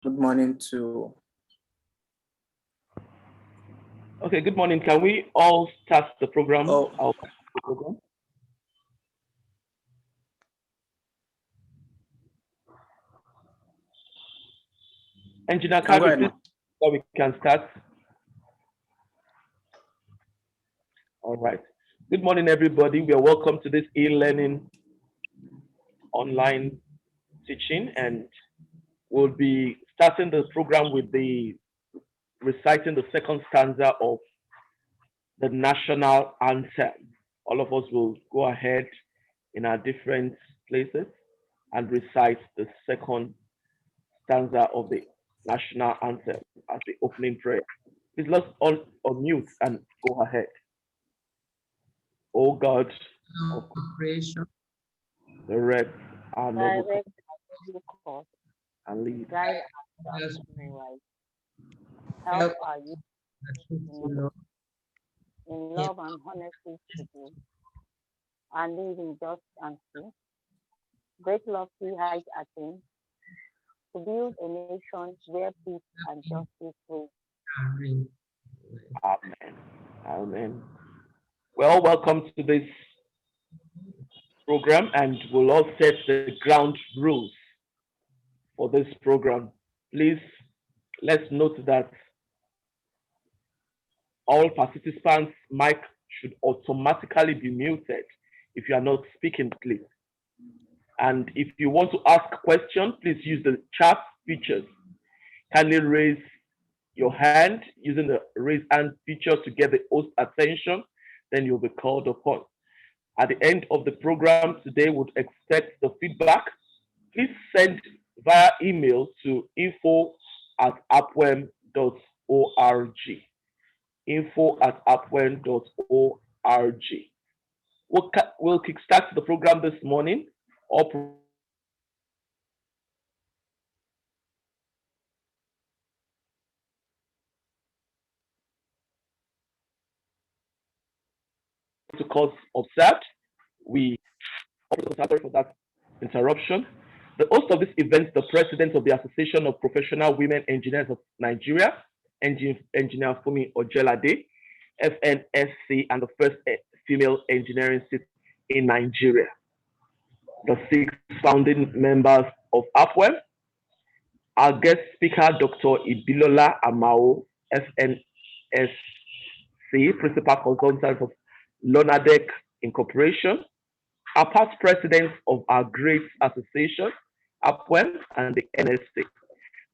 Good morning to. Okay, good morning. Can we all start the program? Oh. Engineer Kadri, please, so we can start. All right. Good morning, everybody. We are welcome to this e-learning online teaching, and we'll be starting the program with the reciting the second stanza of the national anthem. All of us will go ahead in our different places and recite the second stanza of the national anthem as the opening prayer. Please let's all unmute and go ahead. O God of creation, the red our noble cause and lead. guide us right. Help our youth in love and honesty to do, and live in just and true. Great lofty heights attain, to build a nation where peace and justice reign. Amen. Amen. Well, welcome to this program, and we'll all set the ground rules for this program. Please, let's note that all participants' mic should automatically be muted if you are not speaking, please. And if you want to ask a question, please use the chat features. Kindly raise your hand using the raise hand feature to get the host attention, then you'll be called upon. At the end of the program today, we'll expect the feedback. Please send via email to info@apwene.org. info@apwene.org. We'll kickstart the program this morning. All protocols observed. We sorry for that interruption. The host of this event, the president of the Association of Professional Women Engineers of Nigeria, Engineer Fumi Ojelade, FNSC, and the first female engineering seat in Nigeria. The 6 founding members of APWENE, our guest speaker, Dr. Ibilola Amao, FNSC, Principal Consultant of Lonadec Incorporation, our past presidents of our great association, APWENE, and the NSC,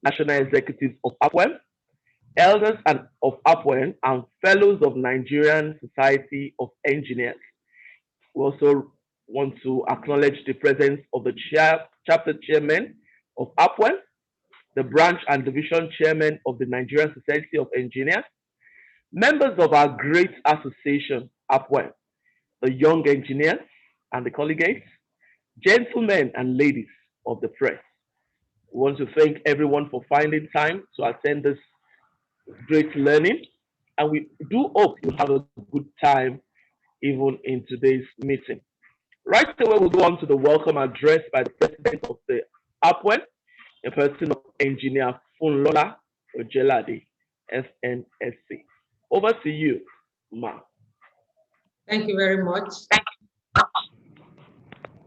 National Executives of APWENE, elders of APWENE, and fellows of Nigerian Society of Engineers. We also want to acknowledge the presence of the chapter chairman of APWENE, the branch and division chairman of the Nigerian Society of Engineers, members of our great association, APWENE, the young engineers and the colleagues, gentlemen and ladies of the press. We want to thank everyone for finding time to attend this great learning, and we do hope you have a good time even in today's meeting. Right away, we'll go on to the welcome address by the president of the APWENE, a person of Engineer Funlola Ojelade, FNSC. Over to you, Ma. Thank you very much.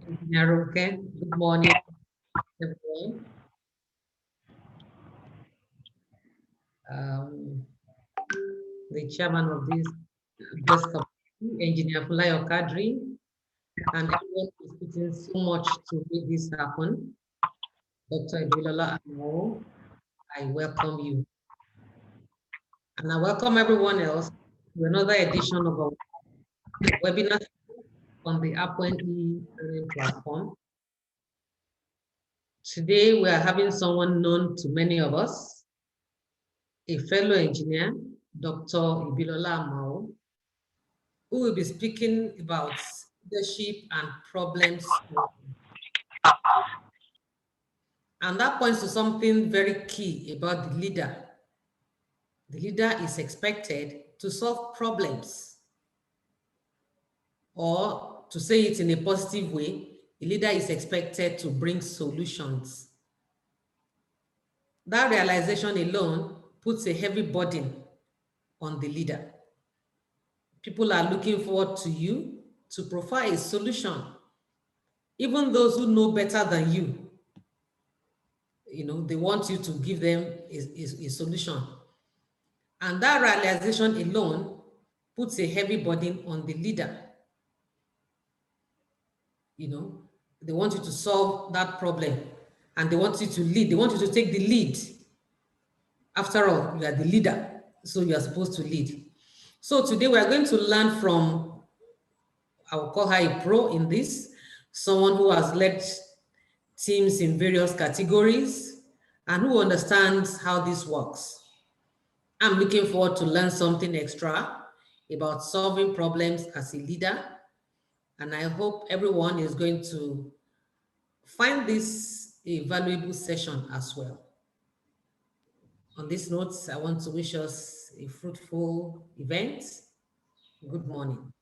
Engineer Roke, good morning, everyone. The chairman of this guest committee, Engineer Fulayo Kadri, and everyone who is putting so much to make this happen. Dr. Ibilola Amao, I welcome you. And I welcome everyone else to another edition of our webinar on the APWENE learning platform. Today, we are having someone known to many of us, a fellow engineer, Dr. Ibilola Amao, who will be speaking about leadership and problems. And that points to something very key about the leader. The leader is expected to solve problems, or to say it in a positive way, the leader is expected to bring solutions. That realization alone puts a heavy burden on the leader. People are looking forward to you to provide a solution. Even those who know better than you, they want you to give them a solution. And that realization alone puts a heavy burden on the leader. They want you to solve that problem and they want you to lead. They want you to take the lead. After all, you are the leader, so you are supposed to lead. So today we are going to learn from, I will call her a pro in this, someone who has led teams in various categories and who understands how this works. I'm looking forward to learn something extra about solving problems as a leader. And I hope everyone is going to find this a valuable session as well. On this note, I want to wish us a fruitful event. Good morning.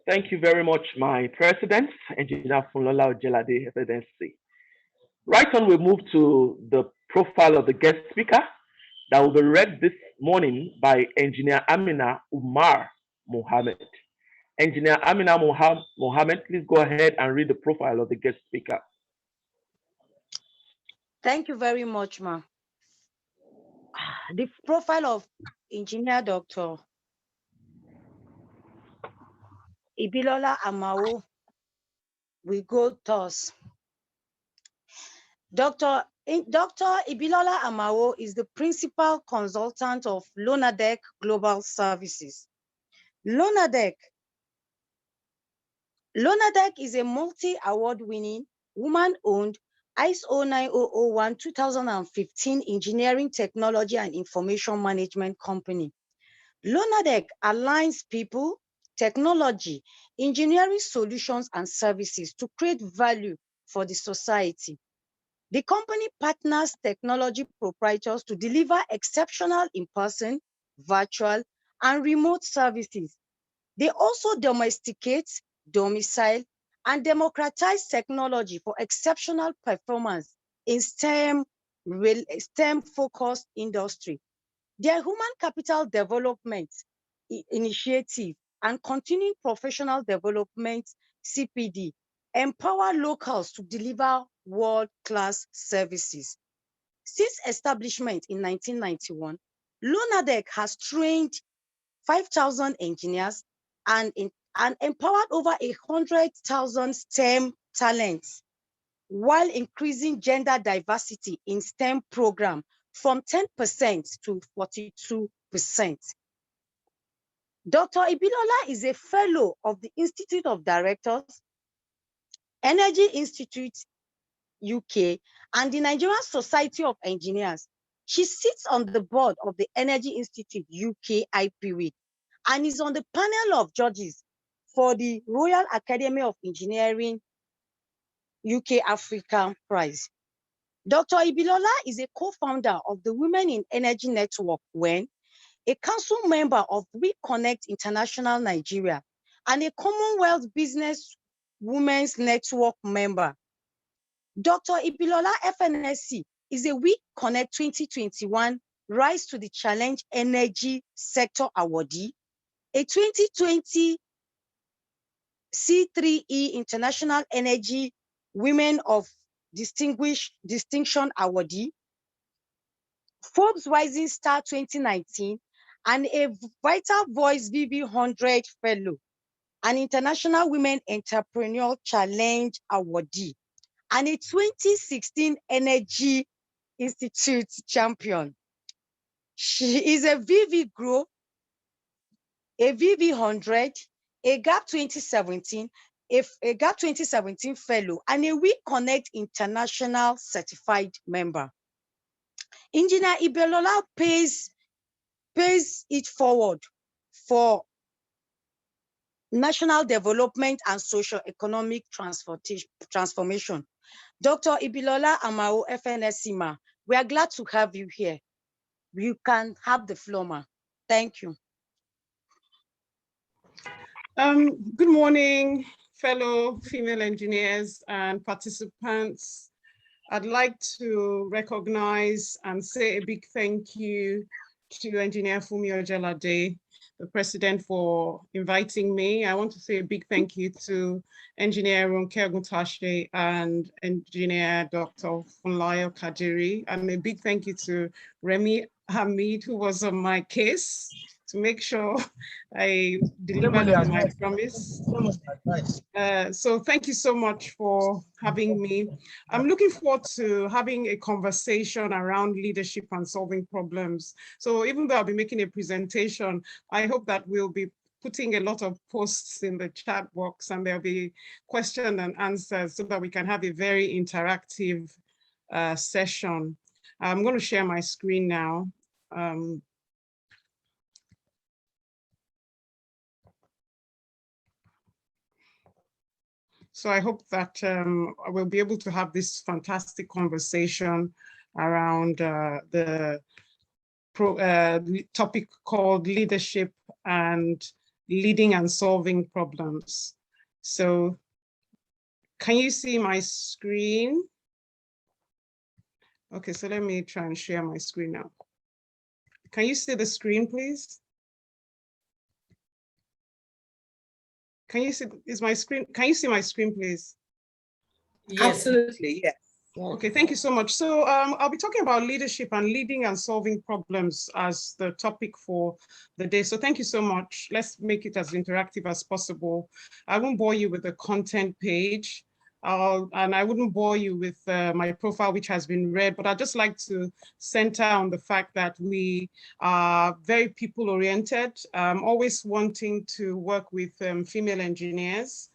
Thank you very much, my president, Engineer Funlola Ojelade, FNSC. Right on, we move to the profile of the guest speaker that will be read this morning by Engineer Amina Umar Mohammed. Engineer Amina Mohammed, please go ahead and read the profile of the guest speaker. Thank you very much, Ma. The profile of Engineer Dr. Ibilola Amao will go thus. Dr. Ibilola Amao is the principal consultant of Lonadec Global Services. Lonadec is a multi-award-winning, woman-owned, ISO 9001-2015 engineering technology and information management company. Lonadec aligns people, technology, engineering solutions, and services to create value for the society. The company partners technology proprietors to deliver exceptional in-person, virtual, and remote services. They also domesticate, domicile, and democratize technology for exceptional performance in STEM-focused industry. Their human capital development initiative and continuing professional development, CPD, empower locals to deliver world-class services. Since establishment in 1991, Lonadec has trained 5,000 engineers and empowered over 100,000 STEM talents, while increasing gender diversity in STEM program from 10% to 42%. Dr. Ibilola is a fellow of the Institute of Directors, Energy Institute UK, and the Nigerian Society of Engineers. She sits on the board of the Energy Institute UK APWENE and is on the panel of judges for the Royal Academy of Engineering UK African Prize. Dr. Ibilola is a co-founder of the Women in Energy Network, APWENE, a council member of We Connect International Nigeria, and a Commonwealth Business Women's Network member. Dr. Ibilola FNSC is a We Connect 2021 Rise to the Challenge Energy Sector Awardee, a 2020 C3E International Energy Women of Distinction Awardee, Forbes Rising Star 2019, and a Vital Voice VV100 Fellow, an International Women Entrepreneurial Challenge Awardee, and a 2016 Energy Institute champion. She is a VV Grow, a VV100, a GAP 2017, a GAP 2017 Fellow, and a We Connect International Certified Member. Engineer Ibilola pays it forward for national development and socio-economic transformation. Dr. Ibilola Amao FNSC, we are glad to have you here. You can have the floor, ma. Thank you. Good morning, fellow female engineers and participants. I'd like to recognize and say a big thank you to Engineer Funmi Ojelade, the president, for inviting me. I want to say a big thank you to Engineer Ronke Oguntashe and Engineer Dr. Funlayo Kadiri, and a big thank you to Remy Hamid, who was on my case to make sure I delivered on my promise. So thank you so much for having me. I'm looking forward to having a conversation around leadership and solving problems. So even though I'll be making a presentation, I hope that we'll be putting a lot of posts in the chat box and there'll be questions and answers so that we can have a very interactive session. I'm going to share my screen now. So I hope that I will be able to have this fantastic conversation around the topic called leadership and leading and solving problems. So can you see my screen? Okay, so let me try and share my screen now. Can you see the screen, please? Can you see, is my screen, can you see my screen, please? Yes. Absolutely, yes. Okay, thank you so much. So I'll be talking about leadership and leading and solving problems as the topic for the day. So thank you so much. Let's make it as interactive as possible. I won't bore you with the content page. And I wouldn't bore you with my profile, which has been read, but I'd just like to center on the fact that we are very people-oriented, always wanting to work with female engineers.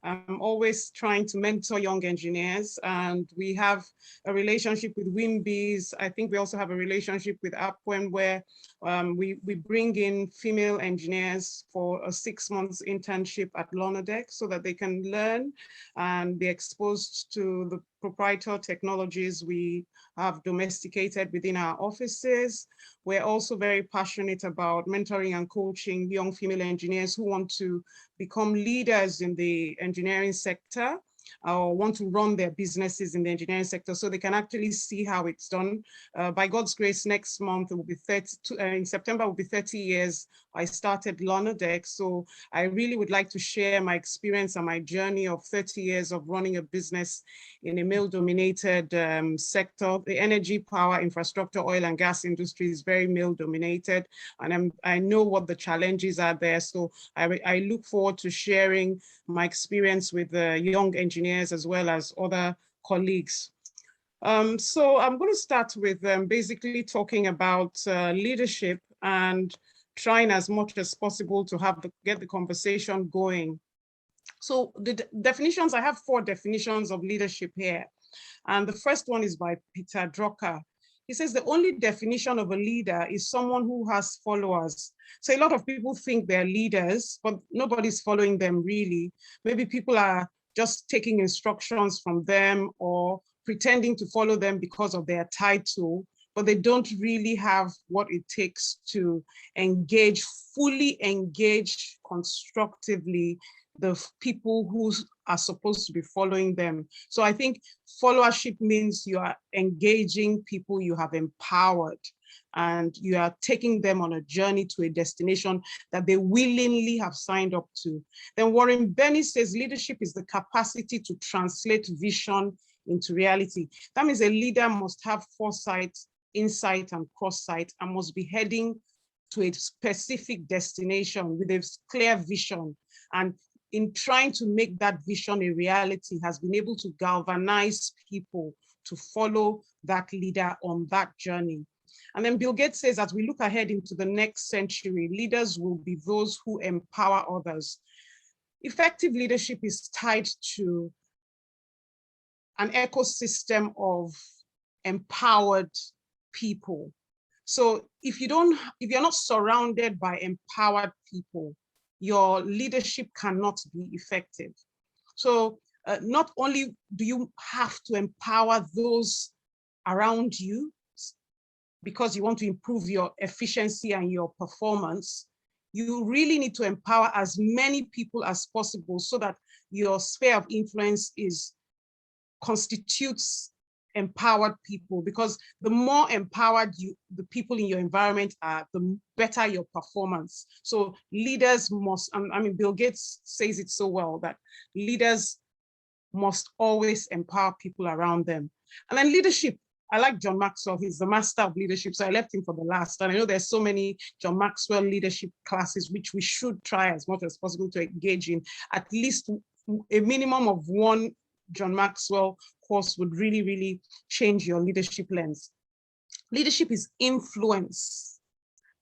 I'm always trying to mentor young engineers, and we have a relationship with WIMBIS. I think we also have a relationship with APWENE where we bring in female engineers for a 6 months internship at Lonadec so that they can learn and be exposed to the proprietary technologies we have domesticated within our offices. We're also very passionate about mentoring and coaching young female engineers who want to become leaders in the engineering sector or want to run their businesses in the engineering sector so they can actually see how it's done. By God's grace, next month, it will be in September, will be 30 years I started Lonadec. So I really would like to share my experience and my journey of 30 years of running a business in a male-dominated sector. The energy, power, infrastructure, oil and gas industry is very male-dominated, and I know what the challenges are there. So I look forward to sharing my experience with young engineers as well as other colleagues. So I'm going to start with basically talking about leadership and trying as much as possible to get the conversation going. So the definitions, I have 4 definitions of leadership here. And the first one is by Peter Drucker. He says the only definition of a leader is someone who has followers. So a lot of people think they're leaders, but nobody's following them really. Maybe people are just taking instructions from them or pretending to follow them because of their title, but they don't really have what it takes to engage, fully engage constructively the people who are supposed to be following them. So I think followership means you are engaging people you have empowered and you are taking them on a journey to a destination that they willingly have signed up to. Then Warren Benny says leadership is the capacity to translate vision into reality. That means a leader must have foresight, insight, and cross-sight and must be heading to a specific destination with a clear vision. And in trying to make that vision a reality, has been able to galvanize people to follow that leader on that journey. And then Bill Gates says, as we look ahead into the next century, leaders will be those who empower others. Effective leadership is tied to an ecosystem of empowered people. So if you're not surrounded by empowered people, your leadership cannot be effective. So not only do you have to empower those around you because you want to improve your efficiency and your performance, you really need to empower as many people as possible so that your sphere of influence constitutes empowered people, because the more empowered the people in your environment are, the better your performance. So leaders must, I mean, Bill Gates says it so well, that leaders must always empower people around them. And then leadership, I like John Maxwell, he's the master of leadership, so I left him for the last. And I know there's so many John Maxwell leadership classes, which we should try as much as possible to engage in. At least a minimum of one John Maxwell course would really, really change your leadership lens. Leadership is influence,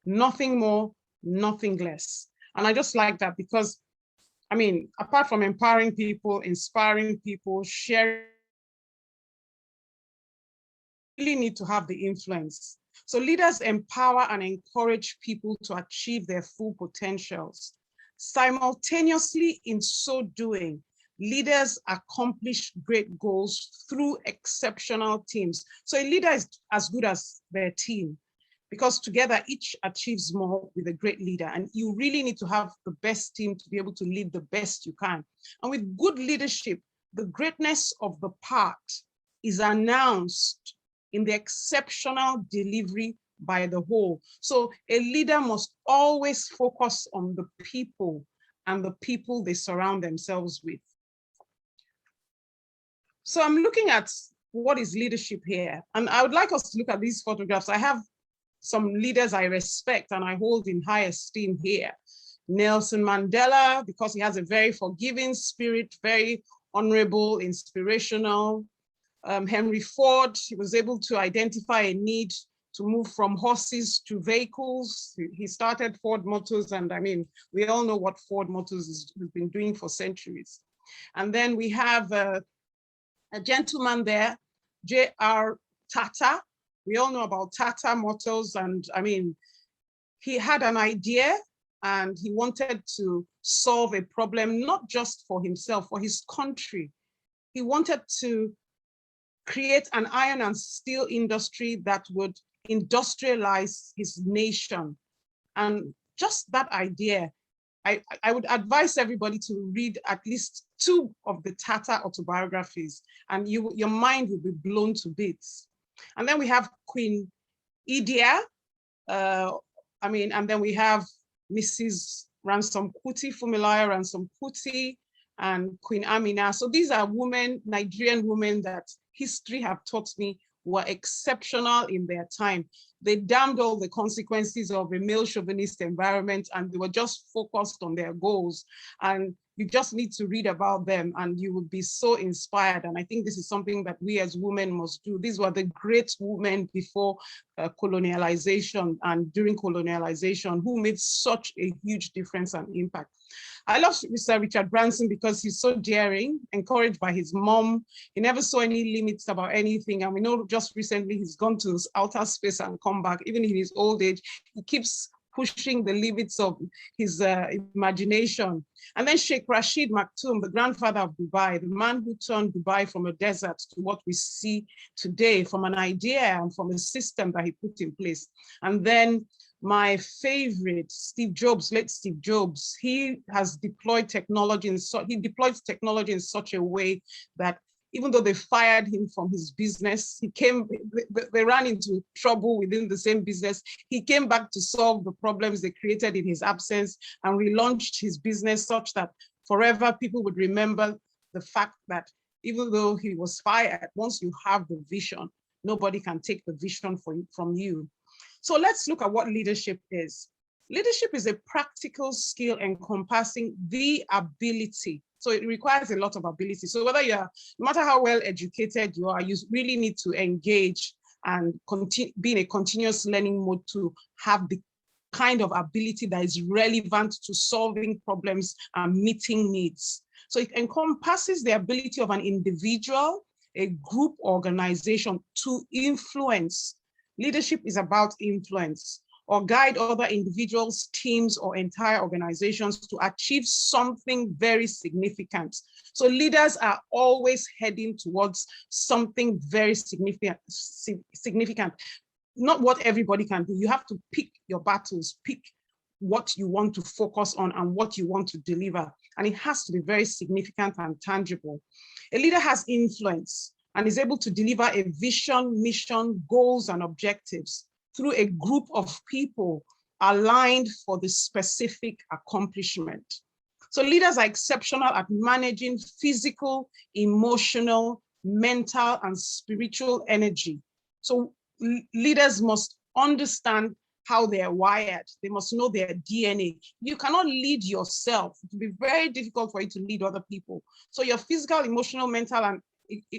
nothing more, nothing less. And I just like that because, I mean, apart from empowering people, inspiring people, sharing, really need to have the influence. So leaders empower and encourage people to achieve their full potentials. Simultaneously, in so doing, leaders accomplish great goals through exceptional teams. So a leader is as good as their team, because together each achieves more with a great leader. And you really need to have the best team to be able to lead the best you can. And with good leadership, the greatness of the part is announced in the exceptional delivery by the whole. So a leader must always focus on the people and the people they surround themselves with. So I'm looking at what is leadership here. And I would like us to look at these photographs. I have some leaders I respect and I hold in high esteem here. Nelson Mandela, because he has a very forgiving spirit, very honorable, inspirational. Henry Ford, he was able to identify a need to move from horses to vehicles. He started Ford Motors, and I mean, we all know what Ford Motors has been doing for centuries. And then we have a gentleman there, J.R. Tata. We all know about Tata Motors, and I mean, he had an idea and he wanted to solve a problem, not just for himself, for his country. He wanted to create an iron and steel industry that would industrialize his nation. And just that idea, I would advise everybody to read at least 2 of the Tata autobiographies, and your mind will be blown to bits. And then we have Queen Idia, and then we have Mrs. Ransom Kuti, Funmilayo Ransom Kuti, and Queen Amina. So these are women, Nigerian women that history have taught me were exceptional in their time. They damned all the consequences of a male chauvinist environment, and they were just focused on their goals. And you just need to read about them and you will be so inspired. And I think this is something that we as women must do. These were the great women before colonialization and during colonialization who made such a huge difference and impact. I love Mr. Richard Branson because he's so daring, encouraged by his mom. He never saw any limits about anything. And we know just recently he's gone to outer space and come back. Even in his old age, he keeps pushing the limits of his imagination. And then Sheikh Rashid Maktoum, the grandfather of Dubai, the man who turned Dubai from a desert to what we see today, from an idea and from a system that he put in place. And then my favorite, Steve Jobs, late Steve Jobs, he has deployed technology he deploys technology in such a way that even though they fired him from his business, they ran into trouble within the same business. He came back to solve the problems they created in his absence and relaunched his business such that forever people would remember the fact that even though he was fired, once you have the vision, nobody can take the vision from you. So let's look at what leadership is. Leadership is a practical skill encompassing the ability. So it requires a lot of ability. So whether no matter how well educated you are, you really need to engage and be in a continuous learning mode to have the kind of ability that is relevant to solving problems and meeting needs. So it encompasses the ability of an individual, a group, organization to influence. Leadership is about influence, or guide other individuals, teams, or entire organizations to achieve something very significant. So leaders are always heading towards something very significant. Not what everybody can do. You have to pick your battles, pick what you want to focus on and what you want to deliver. and it has to be very significant and tangible. A leader has influence and is able to deliver a vision, mission, goals, and objectives through a group of people aligned for the specific accomplishment. So leaders are exceptional at managing physical, emotional, mental, and spiritual energy. So leaders must understand how they are wired. They must know their DNA. You cannot lead yourself. It will be very difficult for you to lead other people. So your physical, emotional, mental, and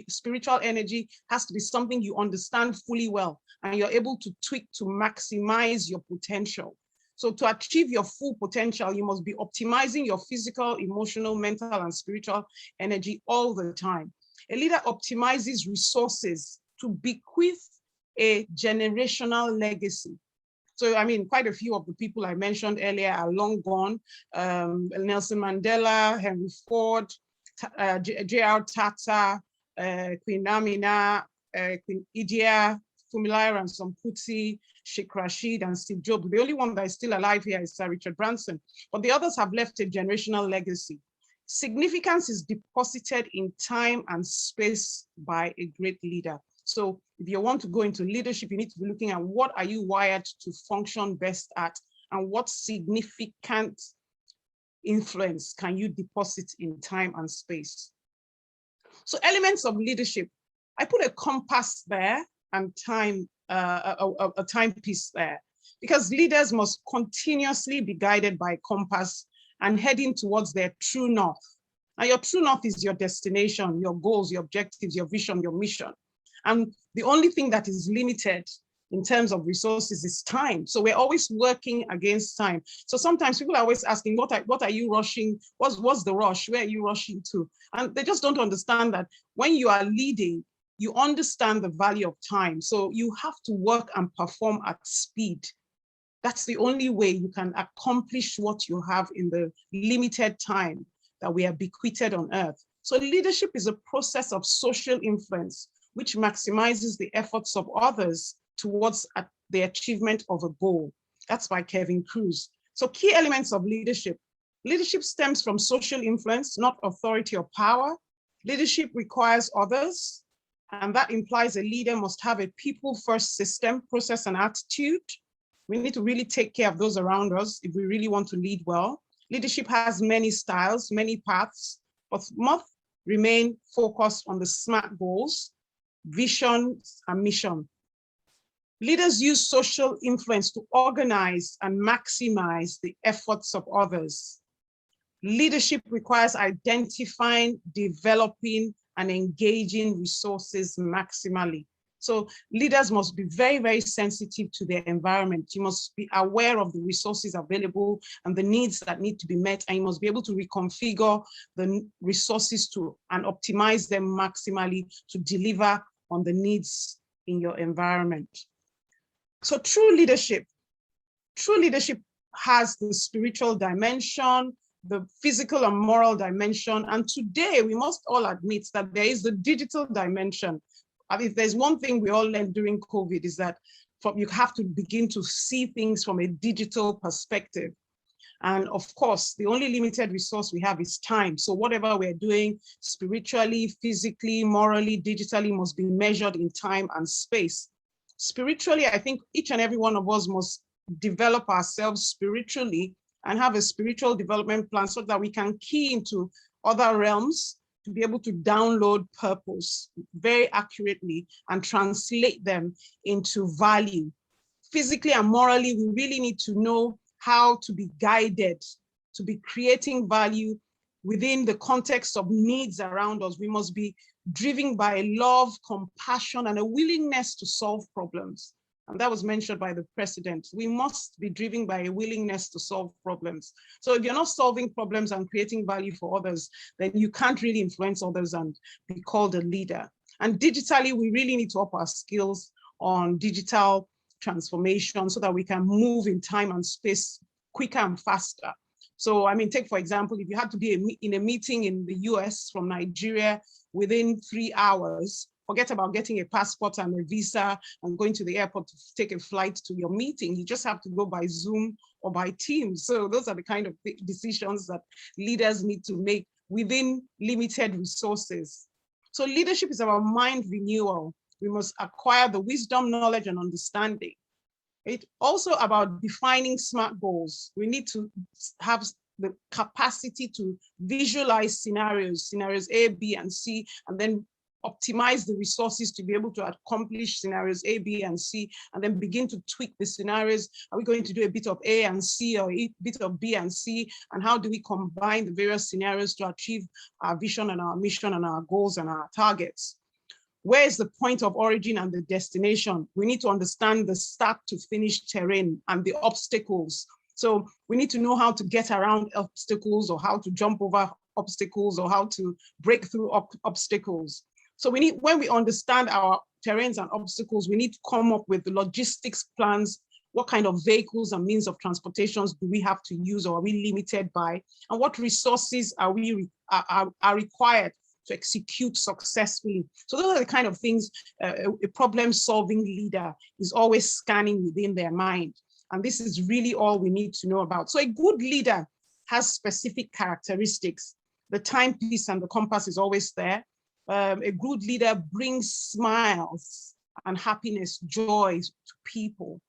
spiritual energy has to be something you understand fully well, and you're able to tweak to maximize your potential. So to achieve your full potential, you must be optimizing your physical, emotional, mental, and spiritual energy all the time. A leader optimizes resources to bequeath a generational legacy. So, I mean, quite a few of the people I mentioned earlier are long gone. Nelson Mandela, Henry Ford, J.R. Tata, Queen Amina, Queen Idia, Fumilayo Ransome-Kuti, Sheikh Rashid, and Steve Jobs. The only one that is still alive here is Sir Richard Branson, but the others have left a generational legacy. Significance is deposited in time and space by a great leader. So if you want to go into leadership, you need to be looking at what are you wired to function best at, and what significant influence can you deposit in time and space. So elements of leadership, I put a compass there and time, a timepiece there, because leaders must continuously be guided by a compass and heading towards their true north. Now your true north is your destination, your goals, your objectives, your vision, your mission. And the only thing that is limited in terms of resources is time. So we're always working against time. So sometimes people are always asking, what are you rushing? What's the rush? Where are you rushing to? And they just don't understand that when you are leading, you understand the value of time. So you have to work and perform at speed. That's the only way you can accomplish what you have in the limited time that we are bequeathed on earth. So leadership is a process of social influence, which maximizes the efforts of others towards the achievement of a goal. That's by Kevin Cruz. So key elements of leadership. Leadership stems from social influence, not authority or power. Leadership requires others, and that implies a leader must have a people-first system, process, and attitude. We need to really take care of those around us if we really want to lead well. Leadership has many styles, many paths, but must remain focused on the SMART goals, vision, and mission. Leaders use social influence to organize and maximize the efforts of others. Leadership requires identifying, developing, and engaging resources maximally. So leaders must be very, very sensitive to their environment. You must be aware of the resources available and the needs that need to be met, and you must be able to reconfigure the resources and optimize them maximally to deliver on the needs in your environment. So true leadership has the spiritual dimension, the physical and moral dimension, and today we must all admit that there is the digital dimension. If there's one thing we all learned during COVID is that you have to begin to see things from a digital perspective. And of course, the only limited resource we have is time. So whatever we're doing spiritually, physically, morally, digitally must be measured in time and space. Spiritually, I think each and every one of us must develop ourselves spiritually and have a spiritual development plan so that we can key into other realms to be able to download purpose very accurately and translate them into value. Physically and morally, we really need to know how to be guided to be creating value within the context of needs around us. We must be driven by love, compassion, and a willingness to solve problems. And that was mentioned by the president. We must be driven by a willingness to solve problems. So if you're not solving problems and creating value for others, then you can't really influence others and be called a leader. And digitally, we really need to up our skills on digital transformation so that we can move in time and space quicker and faster. So, I mean, take for example, if you had to be in a meeting in the US from Nigeria within 3 hours, forget about getting a passport and a visa and going to the airport to take a flight to your meeting. You just have to go by Zoom or by Teams. So those are the kind of decisions that leaders need to make within limited resources. So leadership is about mind renewal. We must acquire the wisdom, knowledge, and understanding. It's also about defining SMART goals. We need to have the capacity to visualize scenarios A, B, and C, and then optimize the resources to be able to accomplish scenarios A, B, and C, and then begin to tweak the scenarios. Are we going to do a bit of A and C or a bit of B and C? And how do we combine the various scenarios to achieve our vision and our mission and our goals and our targets? Where is the point of origin and the destination? We need to understand the start to finish terrain and the obstacles. So we need to know how to get around obstacles, or how to jump over obstacles, or how to break through obstacles. So we need, when we understand our terrains and obstacles, we need to come up with the logistics plans. What kind of vehicles and means of transportations do we have to use, or are we limited by? And what resources are required to execute successfully? So those are the kind of things a problem-solving leader is always scanning within their mind. And this is really all we need to know about. So a good leader has specific characteristics. The timepiece and the compass is always there. A good leader brings smiles and happiness, joy to people.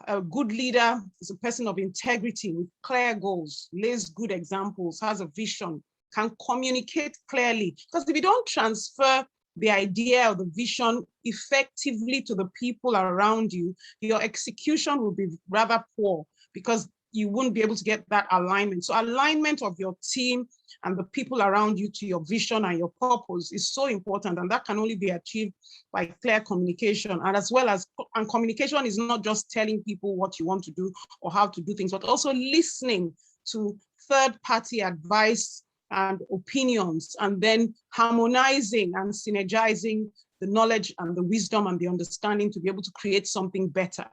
A good leader is a person of integrity with clear goals, lays good examples, has a vision, can communicate clearly. Because if you don't transfer the idea or the vision effectively to the people around you, your execution will be rather poor, because you wouldn't be able to get that alignment. So alignment of your team and the people around you to your vision and your purpose is so important, and that can only be achieved by clear communication. And as well as, and communication is not just telling people what you want to do or how to do things, but also listening to third-party advice and opinions, and then harmonizing and synergizing the knowledge and the wisdom and the understanding to be able to create something better.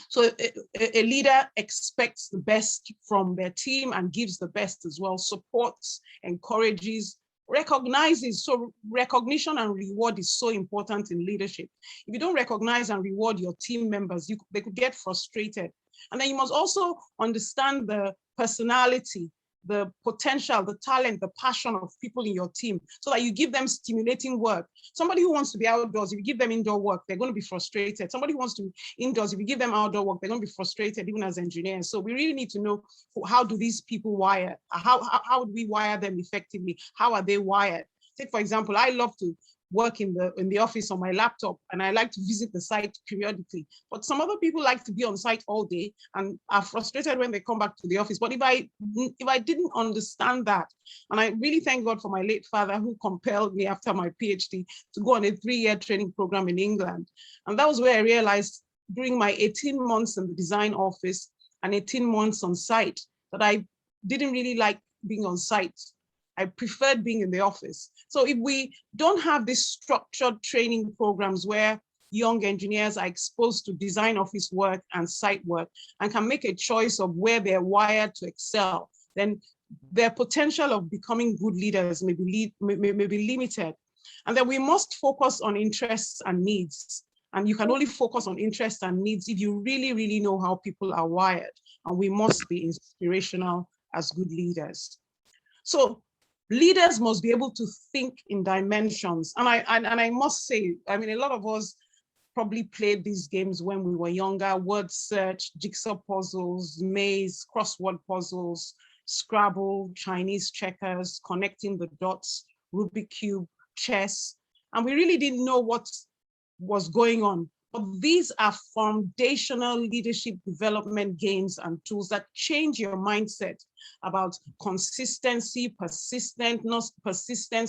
So a leader expects the best from their team and gives the best as well, supports, encourages, recognizes. So recognition and reward is so important in leadership. If you don't recognize and reward your team members, they could get frustrated. And then you must also understand the personality, the potential, the talent, the passion of people in your team, so that you give them stimulating work. Somebody who wants to be outdoors, if you give them indoor work, they're going to be frustrated. Somebody who wants to be indoors, if you give them outdoor work, they're going to be frustrated, even as engineers. So we really need to know, how do these people wire? How would we wire them effectively? How are they wired? Take, for example, I love to work in the office on my laptop, and I like to visit the site periodically. But some other people like to be on site all day and are frustrated when they come back to the office. But if I didn't understand that, and I really thank God for my late father, who compelled me after my PhD to go on a 3-year training program in England. And that was where I realized, during my 18 months in the design office and 18 months on site, that I didn't really like being on site. I preferred being in the office. So if we don't have these structured training programs where young engineers are exposed to design office work and site work and can make a choice of where they're wired to excel, then their potential of becoming good leaders may be limited. And then we must focus on interests and needs. And you can only focus on interests and needs if you really, really know how people are wired. And we must be inspirational as good leaders. So leaders must be able to think in dimensions. And I must say, I mean, a lot of us probably played these games when we were younger: word search, jigsaw puzzles, maze, crossword puzzles, Scrabble, Chinese checkers, connecting the dots, Rubik's Cube, chess. And we really didn't know what was going on. But these are foundational leadership development games and tools that change your mindset about consistency, persistence,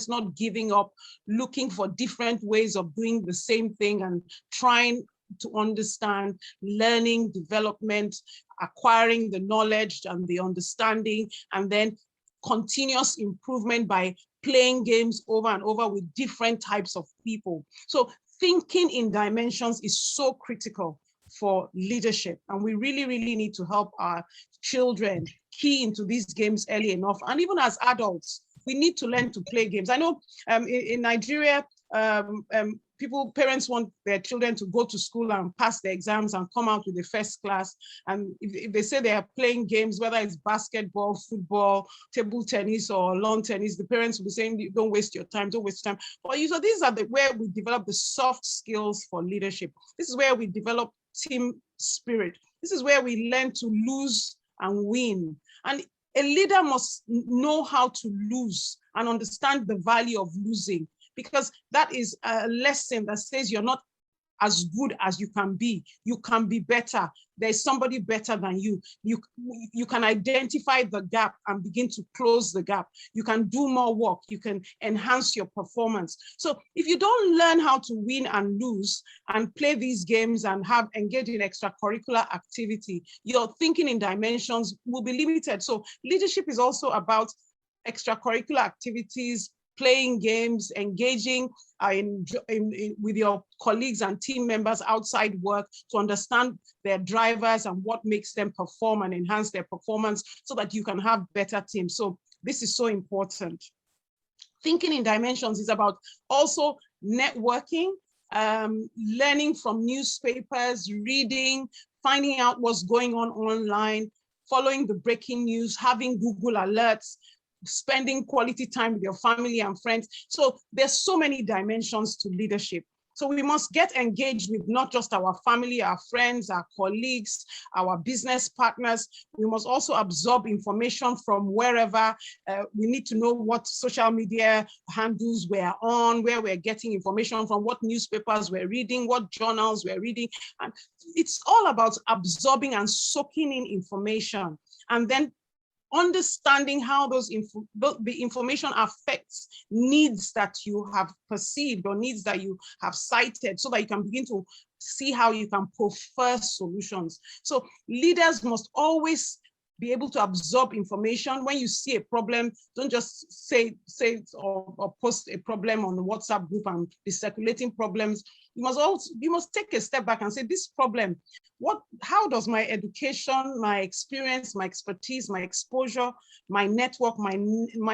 not giving up, looking for different ways of doing the same thing and trying to understand, learning, development, acquiring the knowledge and the understanding, and then continuous improvement by playing games over and over with different types of people. So thinking in dimensions is so critical for leadership. And we really, really need to help our children key into these games early enough. And even as adults, we need to learn to play games. I know in Nigeria, parents want their children to go to school and pass the exams and come out with the first class. And if they say they are playing games, whether it's basketball, football, table tennis, or lawn tennis, the parents will be saying, don't waste your time, don't waste time. But so these are where we develop the soft skills for leadership. This is where we develop team spirit. This is where we learn to lose and win. And a leader must know how to lose and understand the value of losing, because that is a lesson that says you're not as good as you can be. You can be better. There's somebody better than you. You can identify the gap and begin to close the gap. You can do more work. You can enhance your performance. So if you don't learn how to win and lose and play these games and engage in extracurricular activity, your thinking in dimensions will be limited. So leadership is also about extracurricular activities, playing games, engaging with your colleagues and team members outside work to understand their drivers and what makes them perform and enhance their performance so that you can have better teams. So this is so important. Thinking in dimensions is about also networking, learning from newspapers, reading, finding out what's going on online, following the breaking news, having Google alerts, spending quality time with your family and friends. So there's so many dimensions to leadership. So we must get engaged with not just our family, our friends, our colleagues, our business partners. We must also absorb information from wherever. We need to know what social media handles we're on, where we're getting information from, what newspapers we're reading, what journals we're reading. And it's all about absorbing and soaking in information, and then understanding how the information affects needs that you have perceived or needs that you have cited, so that you can begin to see how you can prefer solutions. So leaders must always be able to absorb information. When you see a problem, don't just say or post a problem on the WhatsApp group and be circulating problems. You must take a step back and say, this problem, how does my education, my experience, my expertise, my exposure, my network, my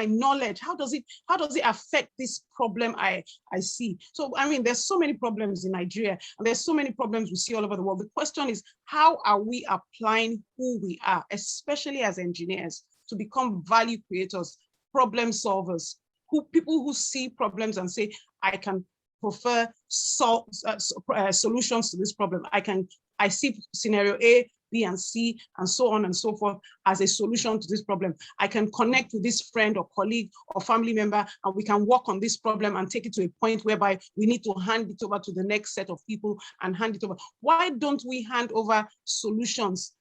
knowledge, how does it affect this problem I see? So, I mean, there's so many problems in Nigeria, and there's so many problems we see all over the world. The question is, how are we applying who we are, especially as engineers, to become value creators, problem solvers, people who see problems and say, I can prefer solutions to this problem. I see scenario A, B, and C, and so on and so forth as a solution to this problem. I can connect with this friend or colleague or family member, and we can work on this problem and take it to a point whereby we need to hand it over to the next set of people and hand it over. Why don't we hand over solutions,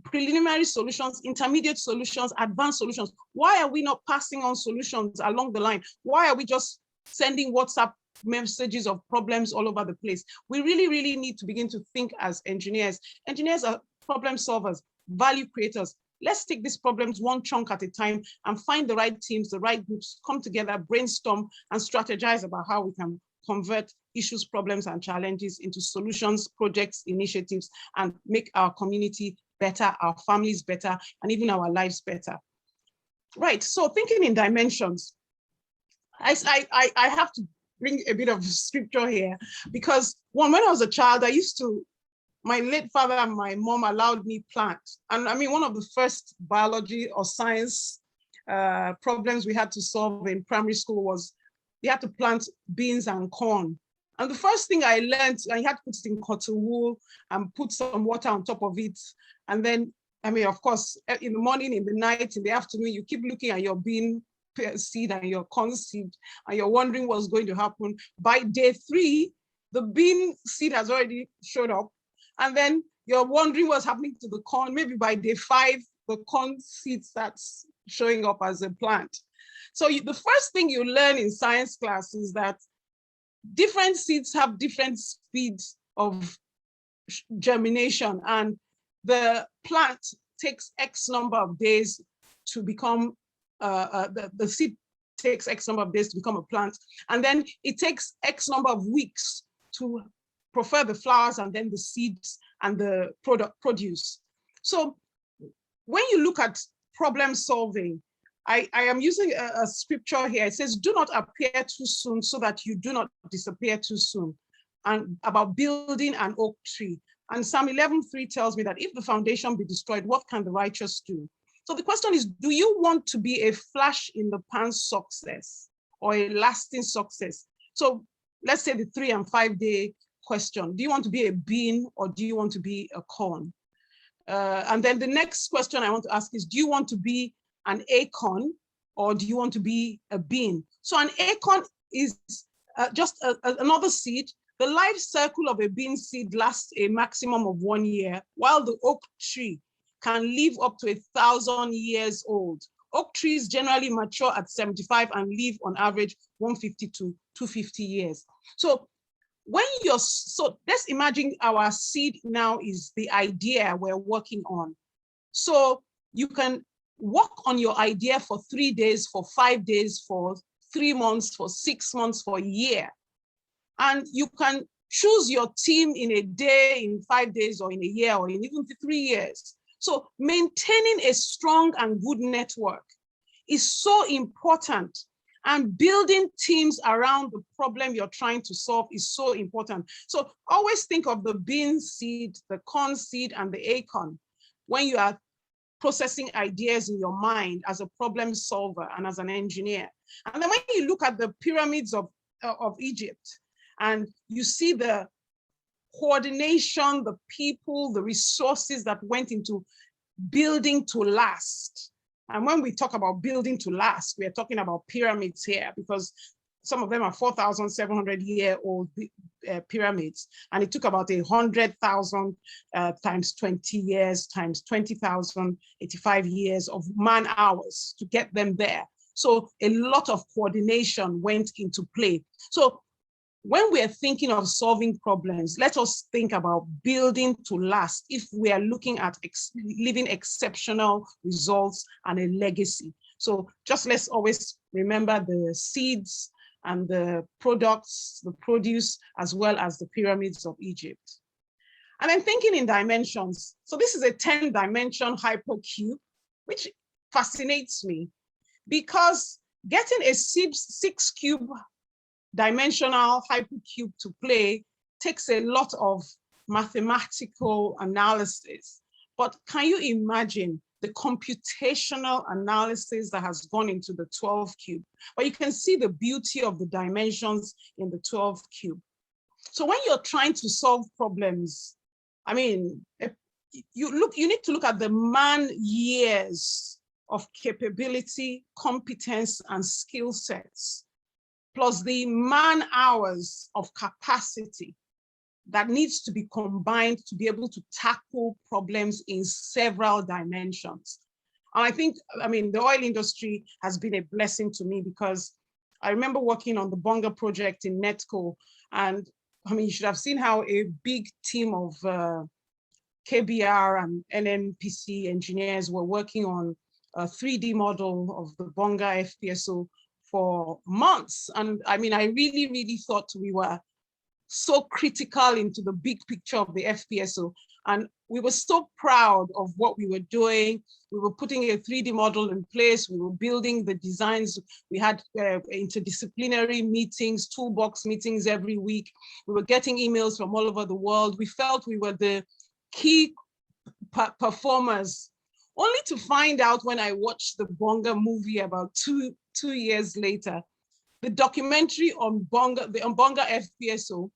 preliminary solutions, intermediate solutions, advanced solutions? Why are we not passing on solutions along the line? Why are we just sending WhatsApp messages of problems all over the place? We really, really need to begin to think as engineers. Engineers are problem solvers, value creators. Let's take these problems one chunk at a time and find the right teams, the right groups, come together, brainstorm, and strategize about how we can convert issues, problems, and challenges into solutions, projects, initiatives, and make our community better, our families better, and even our lives better. Right, so thinking in dimensions. I have to bring a bit of scripture here, because when I was a child, my late father and my mom allowed me plant. And I mean, one of the first biology or science problems we had to solve in primary school was we had to plant beans and corn. And the first thing I learned, I had to put it in cotton wool and put some water on top of it. And then, I mean, of course, in the morning, in the night, in the afternoon, you keep looking at your bean seed and your corn seed, and you're wondering what's going to happen. By day 3, the bean seed has already showed up, and then you're wondering what's happening to the corn. Maybe by day 5, the corn seed starts showing up as a plant. So the first thing you learn in science class is that different seeds have different speeds of germination, and the plant takes X number of days to become the seed takes X number of days to become a plant, and then it takes X number of weeks to prefer the flowers and then the seeds and the produce. So when you look at problem solving, I am using a scripture here. It says, do not appear too soon so that you do not disappear too soon. And about building an oak tree. And Psalm 11:3 tells me that if the foundation be destroyed, what can the righteous do? So the question is, do you want to be a flash in the pan success or a lasting success? So let's say the 3 and 5 day question. Do you want to be a bean or do you want to be a corn? And then the next question I want to ask is, do you want to be an acorn or do you want to be a bean? So an acorn is just another seed. The life cycle of a bean seed lasts a maximum of 1 year, while the oak tree can live up to 1,000 years old. Oak trees generally mature at 75 and live on average 150 to 250 years. So let's imagine our seed now is the idea we're working on. So you can work on your idea for 3 days, for 5 days, for 3 months, for 6 months, for a year. And you can choose your team in a day, in 5 days, or in a year, or in even 3 years. So maintaining a strong and good network is so important. And building teams around the problem you're trying to solve is so important. So always think of the bean seed, the corn seed, and the acorn when you are processing ideas in your mind as a problem solver and as an engineer. And then when you look at the pyramids of Egypt, and you see the coordination, the people, the resources that went into building to last. And when we talk about building to last, we are talking about pyramids here because some of them are 4,700-year-old pyramids. And it took about 100,000 times 20 years, times 20,000, 85 years of man hours to get them there. So a lot of coordination went into play. So when we're thinking of solving problems, let us think about building to last if we are looking at living exceptional results and a legacy. So just let's always remember the seeds and the products, the produce, as well as the pyramids of Egypt. And then thinking in dimensions. So this is a 10-dimension hypercube, which fascinates me because getting a 6-cube dimensional hypercube to play takes a lot of mathematical analysis. But can you imagine the computational analysis that has gone into the 12 cube? But you can see the beauty of the dimensions in the 12 cube. So when you're trying to solve problems, I mean, you need to look at the man years of capability, competence, and skill sets, plus the man hours of capacity that needs to be combined to be able to tackle problems in several dimensions. And I think, I mean, the oil industry has been a blessing to me because I remember working on the Bonga project in Netco. And I mean, you should have seen how a big team of KBR and NNPC engineers were working on a 3D model of the Bonga FPSO for months. And I mean, I really, really thought we were so critical into the big picture of the FPSO. And we were so proud of what we were doing. We were putting a 3D model in place. We were building the designs. We had interdisciplinary meetings, toolbox meetings every week. We were getting emails from all over the world. We felt we were the key performers, only to find out when I watched the Bonga movie about two years later, the documentary on Bonga, the Bonga FPSO,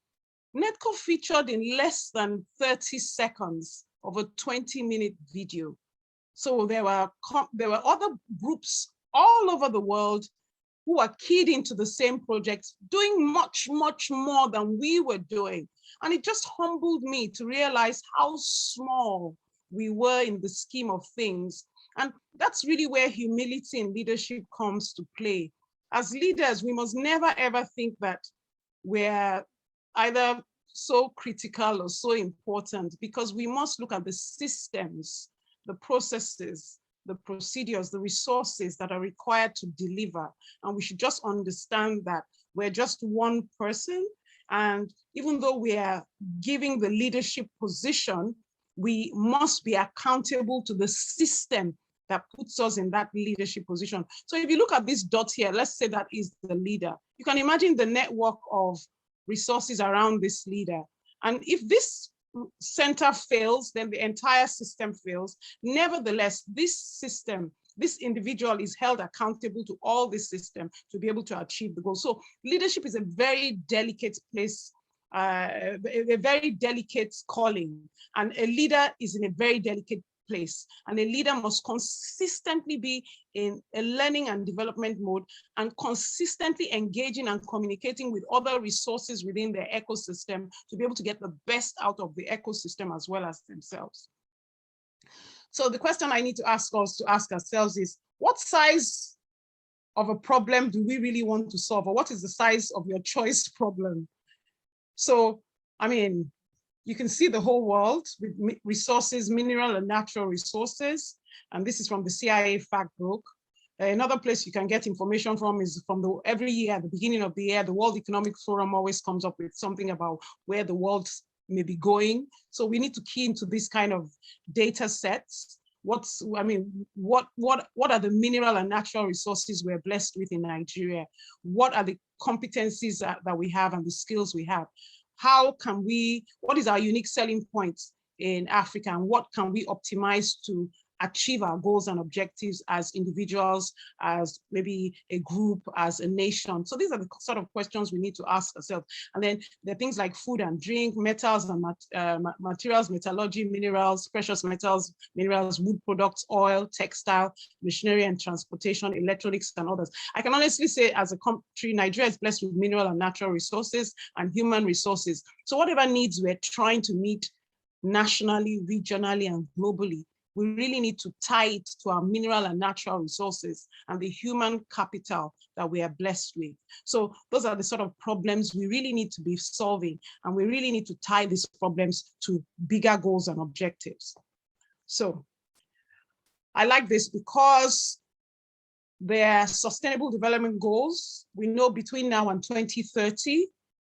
Netco featured in less than 30 seconds of a 20-minute video. So there were other groups all over the world who are keyed into the same projects, doing much, much more than we were doing. And it just humbled me to realize how small we were in the scheme of things. And that's really where humility in leadership comes to play. As leaders, we must never, ever think that we're either so critical or so important, because we must look at the systems, the processes, the procedures, the resources that are required to deliver. And we should just understand that we're just one person. And even though we are giving the leadership position, we must be accountable to the system that puts us in that leadership position. So if you look at this dot here, let's say that is the leader. You can imagine the network of resources around this leader. And if this center fails, then the entire system fails. Nevertheless, this system, this individual is held accountable to all this system to be able to achieve the goal. So leadership is a very delicate place, a very delicate calling, and a leader is in a very delicate place. And a leader must consistently be in a learning and development mode and consistently engaging and communicating with other resources within their ecosystem to be able to get the best out of the ecosystem as well as themselves. So the question I need to ask ourselves is, what size of a problem do we really want to solve? Or what is the size of your choice problem? So, I mean, you can see the whole world with resources, mineral and natural resources. And this is from the CIA fact book. Another place you can get information from is from every year, at the beginning of the year, the World Economic Forum always comes up with something about where the world may be going. So we need to key into this kind of data sets. What are the mineral and natural resources we're blessed with in Nigeria? What are the competencies that we have and the skills we have? What is our unique selling point in Africa, and what can we optimize to achieve our goals and objectives as individuals, as maybe a group, as a nation? So these are the sort of questions we need to ask ourselves. And then there are things like food and drink, metals and materials, metallurgy, minerals, precious metals, minerals, wood products, oil, textile, machinery and transportation, electronics and others. I can honestly say, as a country, Nigeria is blessed with mineral and natural resources and human resources. So whatever needs we're trying to meet nationally, regionally, and globally, we really need to tie it to our mineral and natural resources and the human capital that we are blessed with. So those are the sort of problems we really need to be solving, and we really need to tie these problems to bigger goals and objectives. So I like this because their sustainable development goals, we know between now and 2030,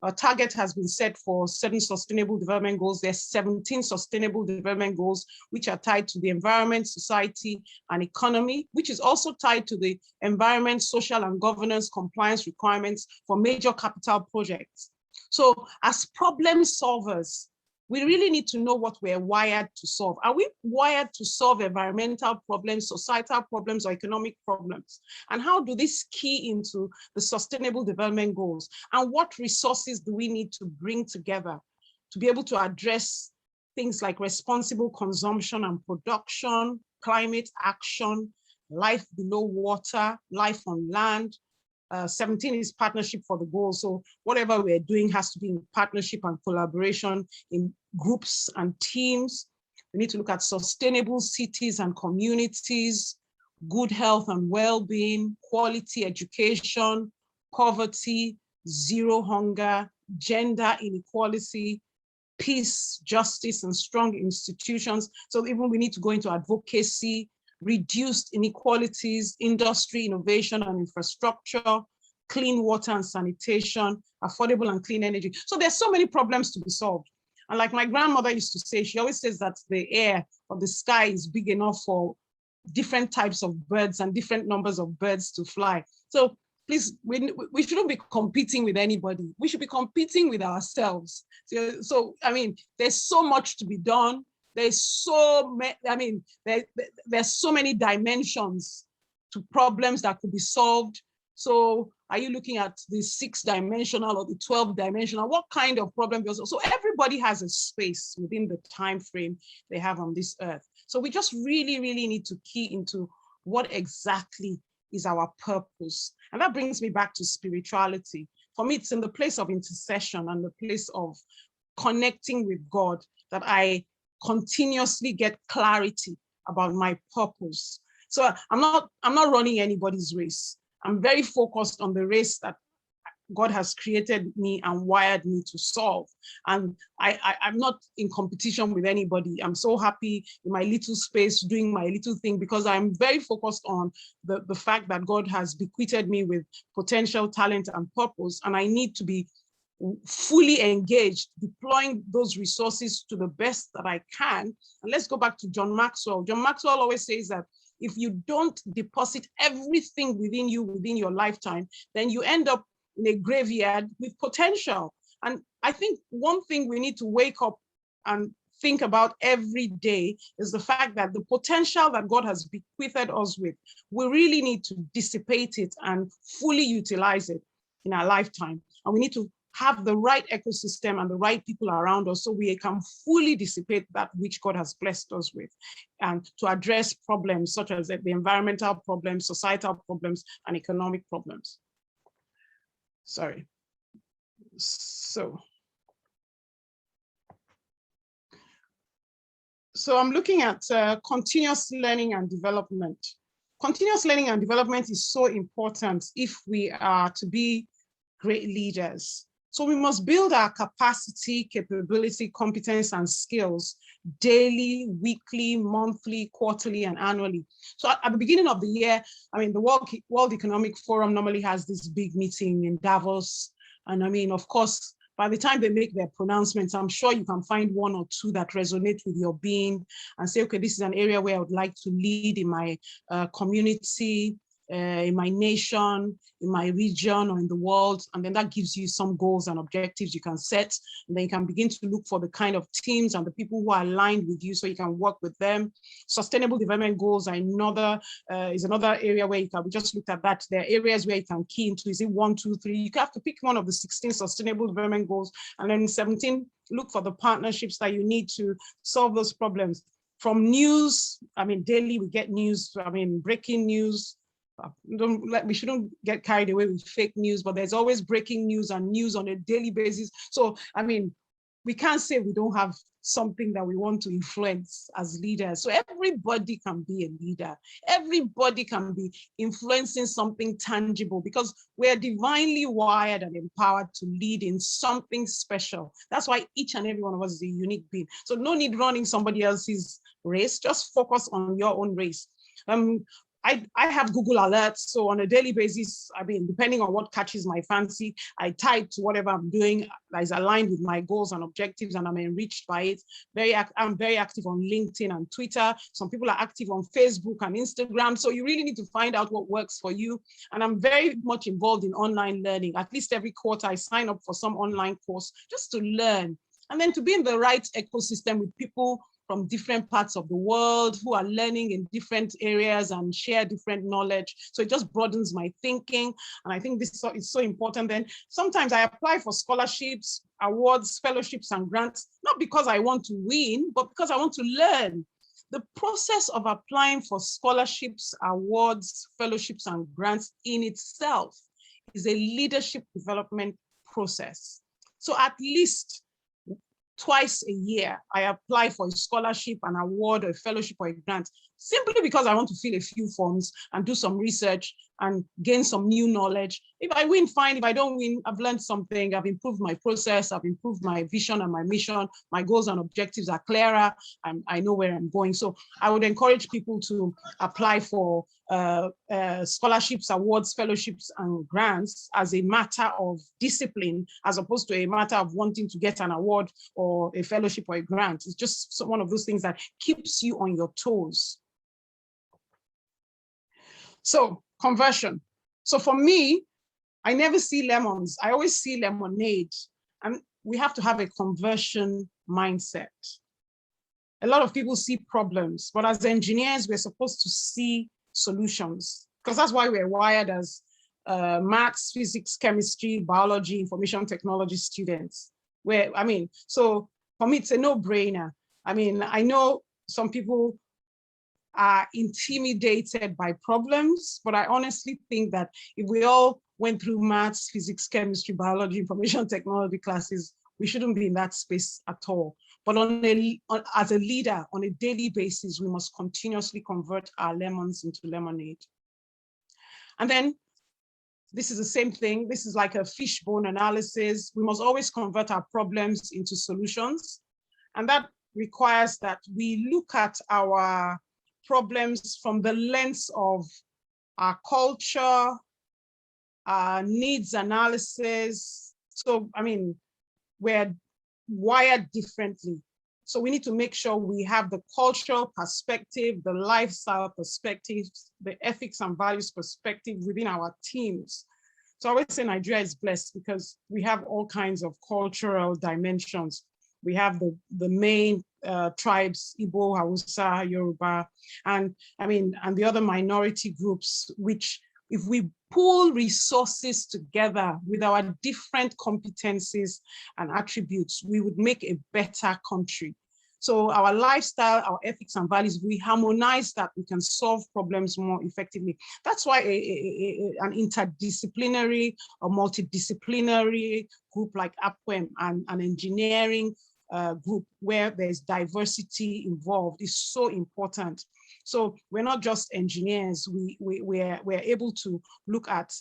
a target has been set for certain sustainable development goals. There's 17 sustainable development goals, which are tied to the environment, society, and economy, which is also tied to the environment, social, and governance compliance requirements for major capital projects. So as problem solvers, we really need to know what we're wired to solve. Are we wired to solve environmental problems, societal problems, or economic problems? And how do this key into the sustainable development goals? And what resources do we need to bring together to be able to address things like responsible consumption and production, climate action, life below water, life on land? 17 is partnership for the goal. So whatever we're doing has to be in partnership and collaboration in groups and teams. We need to look at sustainable cities and communities, good health and well-being, quality education, poverty, zero hunger, gender inequality, peace, justice, and strong institutions. So even we need to go into advocacy, reduced inequalities, industry, innovation and infrastructure, clean water and sanitation, affordable and clean energy. So there's so many problems to be solved. And like my grandmother used to say, she always says that the air or the sky is big enough for different types of birds and different numbers of birds to fly. So please, we shouldn't be competing with anybody. We should be competing with ourselves. So I mean, there's so much to be done. There's so many dimensions to problems that could be solved. So are you looking at the 6-dimensional or the 12-dimensional? What kind of problem? So everybody has a space within the time frame they have on this earth. So we just really, really need to key into what exactly is our purpose. And that brings me back to spirituality. For me, it's in the place of intercession and the place of connecting with God that I continuously get clarity about my purpose. So I'm not running anybody's race. I'm very focused on the race that God has created me and wired me to solve. And I'm not in competition with anybody. I'm so happy in my little space doing my little thing because I'm very focused on the fact that God has bequeathed me with potential, talent, and purpose. And I need to be fully engaged, deploying those resources to the best that I can. And let's go back to John Maxwell. John Maxwell always says that if you don't deposit everything within you within your lifetime, then you end up in a graveyard with potential. And I think one thing we need to wake up and think about every day is the fact that the potential that God has bequeathed us with, we really need to dissipate it and fully utilize it in our lifetime. And we need to have the right ecosystem and the right people around us so we can fully dissipate that which God has blessed us with, and to address problems such as the environmental problems, societal problems, and economic problems. Sorry. So I'm looking at continuous learning and development. Continuous learning and development is so important if we are to be great leaders. So we must build our capacity, capability, competence, and skills daily, weekly, monthly, quarterly, and annually. So at the beginning of the year, I mean, the World Economic Forum normally has this big meeting in Davos. And I mean, of course, by the time they make their pronouncements, I'm sure you can find one or two that resonate with your being and say, okay, this is an area where I would like to lead in my community, in my nation, in my region, or in the world. And then that gives you some goals and objectives you can set. And then you can begin to look for the kind of teams and the people who are aligned with you so you can work with them. Sustainable development goals are another area where you can, we just looked at that. There are areas where you can key into, is it 1, 2, 3? You have to pick one of the 16 sustainable development goals. And then 17, look for the partnerships that you need to solve those problems. From news, I mean, daily we get news, I mean, breaking news. We shouldn't get carried away with fake news, but there's always breaking news and news on a daily basis. So, I mean, we can't say we don't have something that we want to influence as leaders. So everybody can be a leader. Everybody can be influencing something tangible because we're divinely wired and empowered to lead in something special. That's why each and every one of us is a unique being. So no need running somebody else's race, just focus on your own race. I have Google Alerts, so on a daily basis, I mean, depending on what catches my fancy, I type to whatever I'm doing that is aligned with my goals and objectives, and I'm enriched by it. I'm very active on LinkedIn and Twitter. Some people are active on Facebook and Instagram, so you really need to find out what works for you. And I'm very much involved in online learning. At least every quarter, I sign up for some online course just to learn, and then to be in the right ecosystem with people from different parts of the world who are learning in different areas and share different knowledge. So it just broadens my thinking. And I think this is so important. Then sometimes I apply for scholarships, awards, fellowships, and grants, not because I want to win, but because I want to learn. The process of applying for scholarships, awards, fellowships, and grants in itself is a leadership development process. So at least twice a year, I apply for a scholarship, an award, a fellowship, or a grant, simply because I want to fill a few forms and do some research and gain some new knowledge. If I win, fine. If I don't win, I've learned something. I've improved my process. I've improved my vision and my mission. My goals and objectives are clearer. I know where I'm going. So I would encourage people to apply for scholarships, awards, fellowships, and grants as a matter of discipline, as opposed to a matter of wanting to get an award or a fellowship or a grant. It's just one of those things that keeps you on your toes. So conversion. So for me, I never see lemons. I always see lemonade. And we have to have a conversion mindset. A lot of people see problems, but as engineers, we're supposed to see solutions, because that's why we're wired as maths, physics, chemistry, biology, information technology students. So for me, it's a no-brainer. I mean, I know some people are intimidated by problems, but I honestly think that if we all went through maths, physics, chemistry, biology, information technology classes, we shouldn't be in that space at all. But as a leader, on a daily basis, we must continuously convert our lemons into lemonade. And then this is the same thing. This is like a fishbone analysis. We must always convert our problems into solutions. And that requires that we look at our problems from the lens of our culture, our needs analysis. So, I mean, we're wired differently. So we need to make sure we have the cultural perspective, the lifestyle perspective, the ethics and values perspective within our teams. So I always say Nigeria is blessed because we have all kinds of cultural dimensions. We have the main tribes, Igbo, Hausa, Yoruba, and the other minority groups, which if we pool resources together with our different competencies and attributes, we would make a better country. So our lifestyle, our ethics and values, we harmonize that, we can solve problems more effectively. That's why an interdisciplinary or multidisciplinary group like APWENE and an engineering group where there's diversity involved is so important. So we're not just engineers, we're able to look at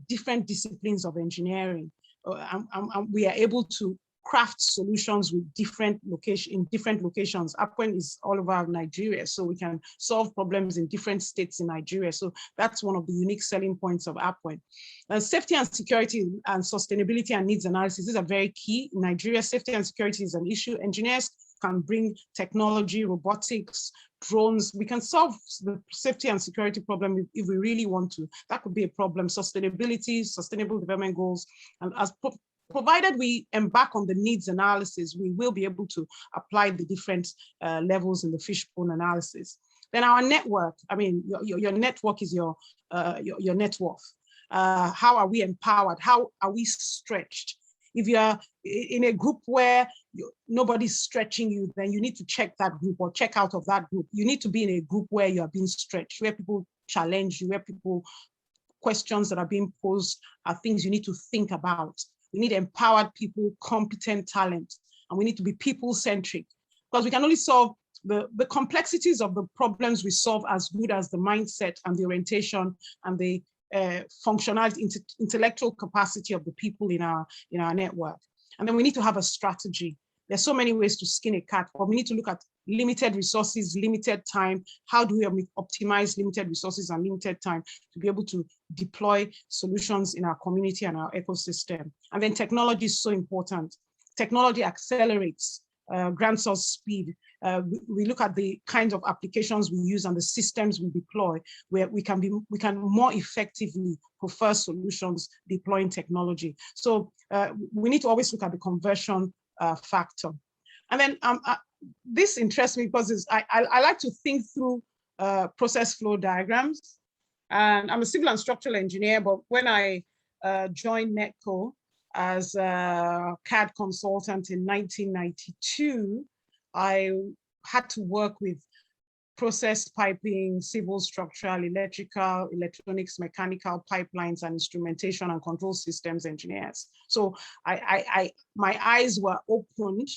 different disciplines of engineering. And we are able to craft solutions with different locations. APWENE is all over Nigeria, so we can solve problems in different states in Nigeria. So that's one of the unique selling points of APWENE. Safety and security and sustainability and needs analysis, these are very key. In Nigeria, safety and security is an issue. Engineers can bring technology, robotics, drones. We can solve the safety and security problem if we really want to. That could be a problem. Sustainability, sustainable development goals, and provided we embark on the needs analysis, we will be able to apply the different levels in the fishbone analysis. Then our network, your network is your net worth. How are we empowered? How are we stretched? If you're in a group where nobody's stretching you, then you need to check that group or check out of that group. You need to be in a group where you are being stretched, where people challenge you, where questions that are being posed are things you need to think about. We need empowered people, competent talent, and we need to be people-centric because we can only solve the complexities of the problems we solve as good as the mindset and the orientation and the functionality, intellectual capacity of the people in our network. And then we need to have a strategy. There's so many ways to skin a cat, but we need to look at limited resources, limited time. How do we optimize limited resources and limited time to be able to deploy solutions in our community and our ecosystem? And then technology is so important. Technology accelerates, grants us speed. We look at the kinds of applications we use and the systems we deploy, where we can more effectively prefer solutions deploying technology. So we need to always look at the conversion factor. And then this interests me because I like to think through process flow diagrams. And I'm a civil and structural engineer, but when I joined NETCO as a CAD consultant in 1992, I had to work with process piping, civil, structural, electrical, electronics, mechanical, pipelines, and instrumentation and control systems engineers. So my eyes were opened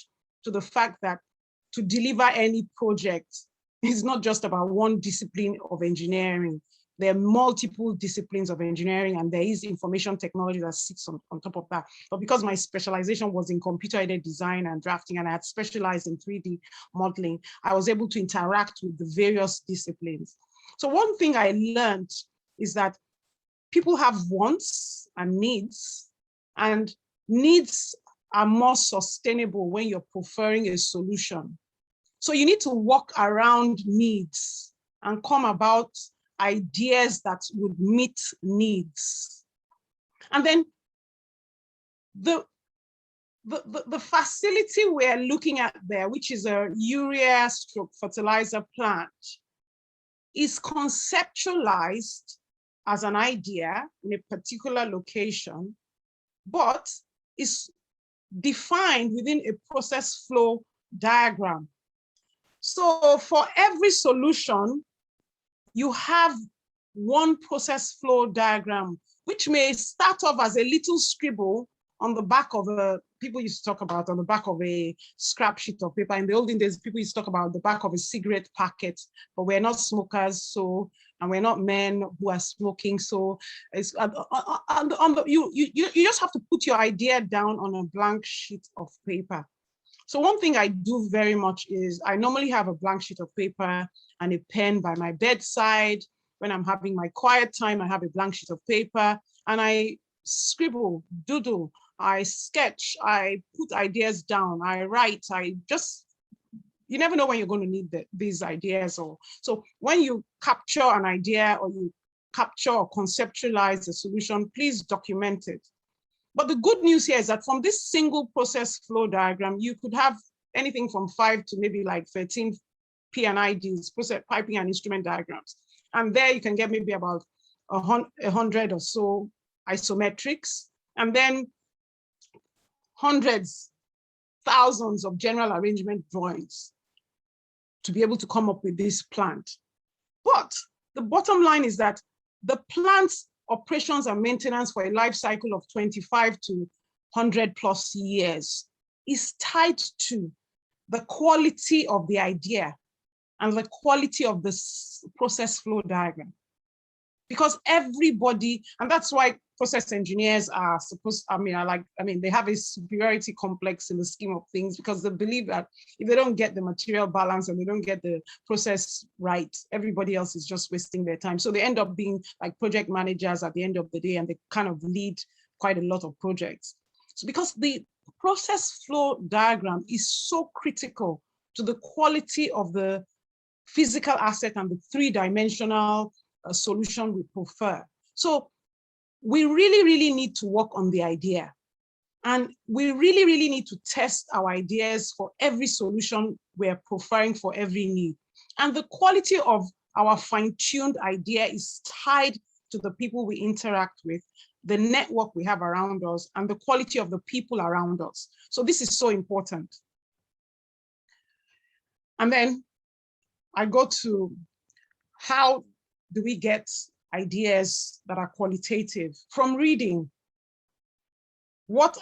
to the fact that to deliver any project is not just about one discipline of engineering. There are multiple disciplines of engineering, and there is information technology that sits on top of that. But because my specialization was in computer-aided design and drafting, and I had specialized in 3D modeling, I was able to interact with the various disciplines. So one thing I learned is that people have wants and needs are more sustainable when you're preferring a solution. So you need to walk around needs and come about ideas that would meet needs. And then the facility we're looking at there, which is a urea stroke fertilizer plant, is conceptualized as an idea in a particular location, but is defined within a process flow diagram. So for every solution, you have one process flow diagram, which may start off as a little scribble on the back of people used to talk about on the back of a scrap sheet of paper. In the olden days, people used to talk about the back of a cigarette packet, but we're not smokers, and we're not men who are smoking. So it's you just have to put your idea down on a blank sheet of paper. So one thing I do very much is I normally have a blank sheet of paper and a pen by my bedside. When I'm having my quiet time, I have a blank sheet of paper and I scribble, doodle, I sketch, I put ideas down, I write, I just you never know when you're going to need these ideas. So when you capture an idea or you capture or conceptualize a solution, please document it. But the good news here is that from this single process flow diagram, you could have anything from 5 to maybe like 13 P&IDs, process piping and instrument diagrams. And there you can get maybe about 100 or so isometrics, and then hundreds, thousands of general arrangement drawings to be able to come up with this plant. But the bottom line is that the plant's operations and maintenance for a life cycle of 25 to 100 plus years is tied to the quality of the idea and the quality of the process flow diagram. Because everybody, and that's why process engineers are supposed, they have a superiority complex in the scheme of things, because they believe that if they don't get the material balance and they don't get the process right, everybody else is just wasting their time. So they end up being like project managers at the end of the day, and they kind of lead quite a lot of projects. So because the process flow diagram is so critical to the quality of the physical asset and the three-dimensional solution we prefer. So we really need to work on the idea. And we really need to test our ideas for every solution we're preferring for every need. And the quality of our fine-tuned idea is tied to the people we interact with, the network we have around us, and the quality of the people around us. So this is so important. And then I go to how do we get ideas that are qualitative from reading? What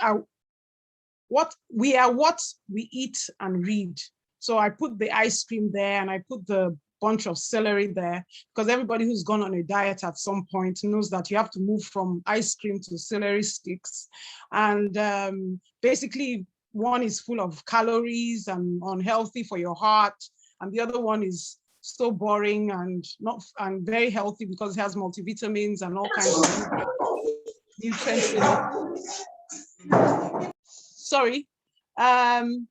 we eat and read. So I put the ice cream there, and I put the bunch of celery there, because everybody who's gone on a diet at some point knows that you have to move from ice cream to celery sticks. And basically, one is full of calories and unhealthy for your heart, and the other one is so boring and very healthy because it has multivitamins and all kinds of nutrients in it. Sorry. And